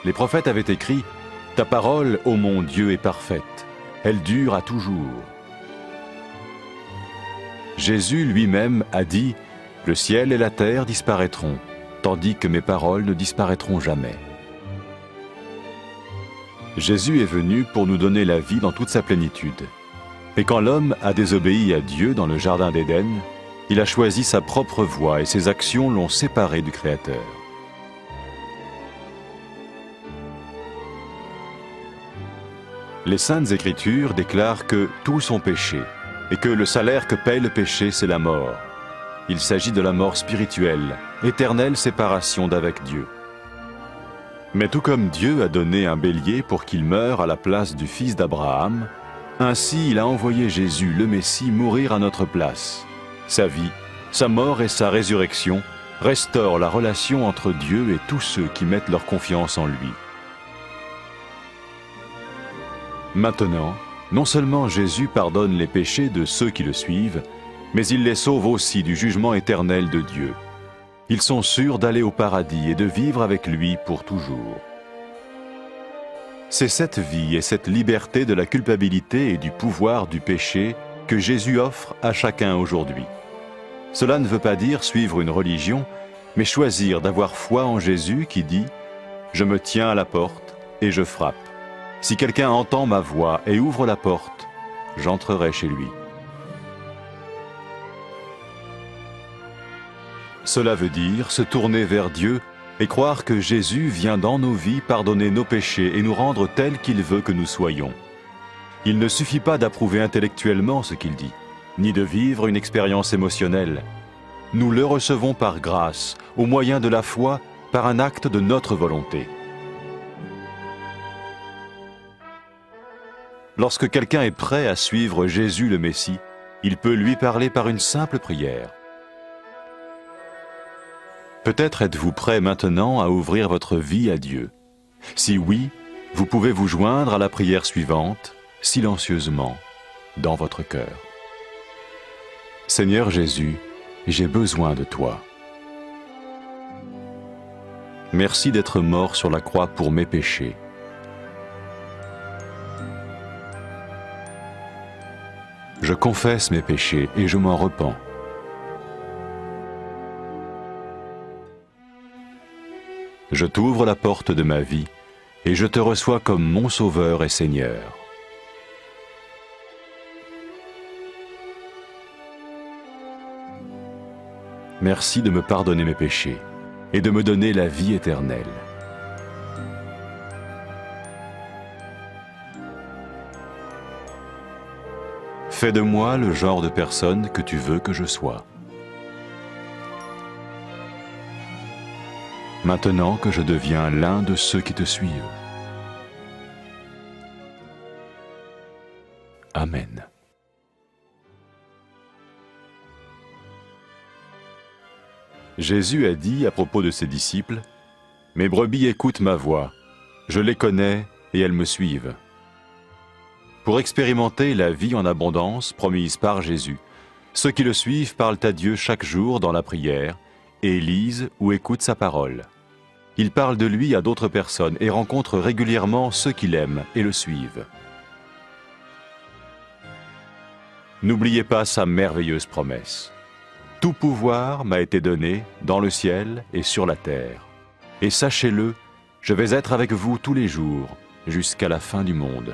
Les prophètes avaient écrit « Ta parole, ô mon Dieu, est parfaite, elle dure à toujours. » Jésus lui-même a dit « Le ciel et la terre disparaîtront, tandis que mes paroles ne disparaîtront jamais. » Jésus est venu pour nous donner la vie dans toute sa plénitude. Et quand l'homme a désobéi à Dieu dans le jardin d'Éden, il a choisi sa propre voie et ses actions l'ont séparé du Créateur. Les Saintes Écritures déclarent que tous ont péché et que le salaire que paye le péché, c'est la mort. Il s'agit de la mort spirituelle, éternelle séparation d'avec Dieu. Mais tout comme Dieu a donné un bélier pour qu'il meure à la place du fils d'Abraham, ainsi il a envoyé Jésus, le Messie, mourir à notre place. Sa vie, sa mort et sa résurrection restaurent la relation entre Dieu et tous ceux qui mettent leur confiance en lui. Maintenant, non seulement Jésus pardonne les péchés de ceux qui le suivent, mais il les sauve aussi du jugement éternel de Dieu. Ils sont sûrs d'aller au paradis et de vivre avec lui pour toujours. C'est cette vie et cette liberté de la culpabilité et du pouvoir du péché que Jésus offre à chacun aujourd'hui. Cela ne veut pas dire suivre une religion, mais choisir d'avoir foi en Jésus qui dit « Je me tiens à la porte et je frappe. Si quelqu'un entend ma voix et ouvre la porte, j'entrerai chez lui. » Cela veut dire se tourner vers Dieu et croire que Jésus vient dans nos vies pardonner nos péchés et nous rendre tels qu'il veut que nous soyons. Il ne suffit pas d'approuver intellectuellement ce qu'il dit, ni de vivre une expérience émotionnelle. Nous le recevons par grâce, au moyen de la foi, par un acte de notre volonté. Lorsque quelqu'un est prêt à suivre Jésus le Messie, il peut lui parler par une simple prière. Peut-être êtes-vous prêt maintenant à ouvrir votre vie à Dieu. Si oui, vous pouvez vous joindre à la prière suivante, silencieusement, dans votre cœur. Seigneur Jésus, j'ai besoin de toi. Merci d'être mort sur la croix pour mes péchés. Je confesse mes péchés et je m'en repens. Je t'ouvre la porte de ma vie et je te reçois comme mon Sauveur et Seigneur. merci de me pardonner mes péchés et de me donner la vie éternelle. Fais de moi le genre de personne que tu veux que je sois. Maintenant que je deviens l'un de ceux qui te suivent. Amen. Jésus a dit à propos de ses disciples, « Mes brebis écoutent ma voix, je les connais et elles me suivent. » Pour expérimenter la vie en abondance promise par Jésus, ceux qui le suivent parlent à Dieu chaque jour dans la prière et lisent ou écoutent sa parole. Ils parlent de lui à d'autres personnes et rencontrent régulièrement ceux qui l'aiment et le suivent. N'oubliez pas sa merveilleuse promesse. Tout pouvoir m'a été donné dans le ciel et sur la terre. Et sachez-le, je vais être avec vous tous les jours jusqu'à la fin du monde.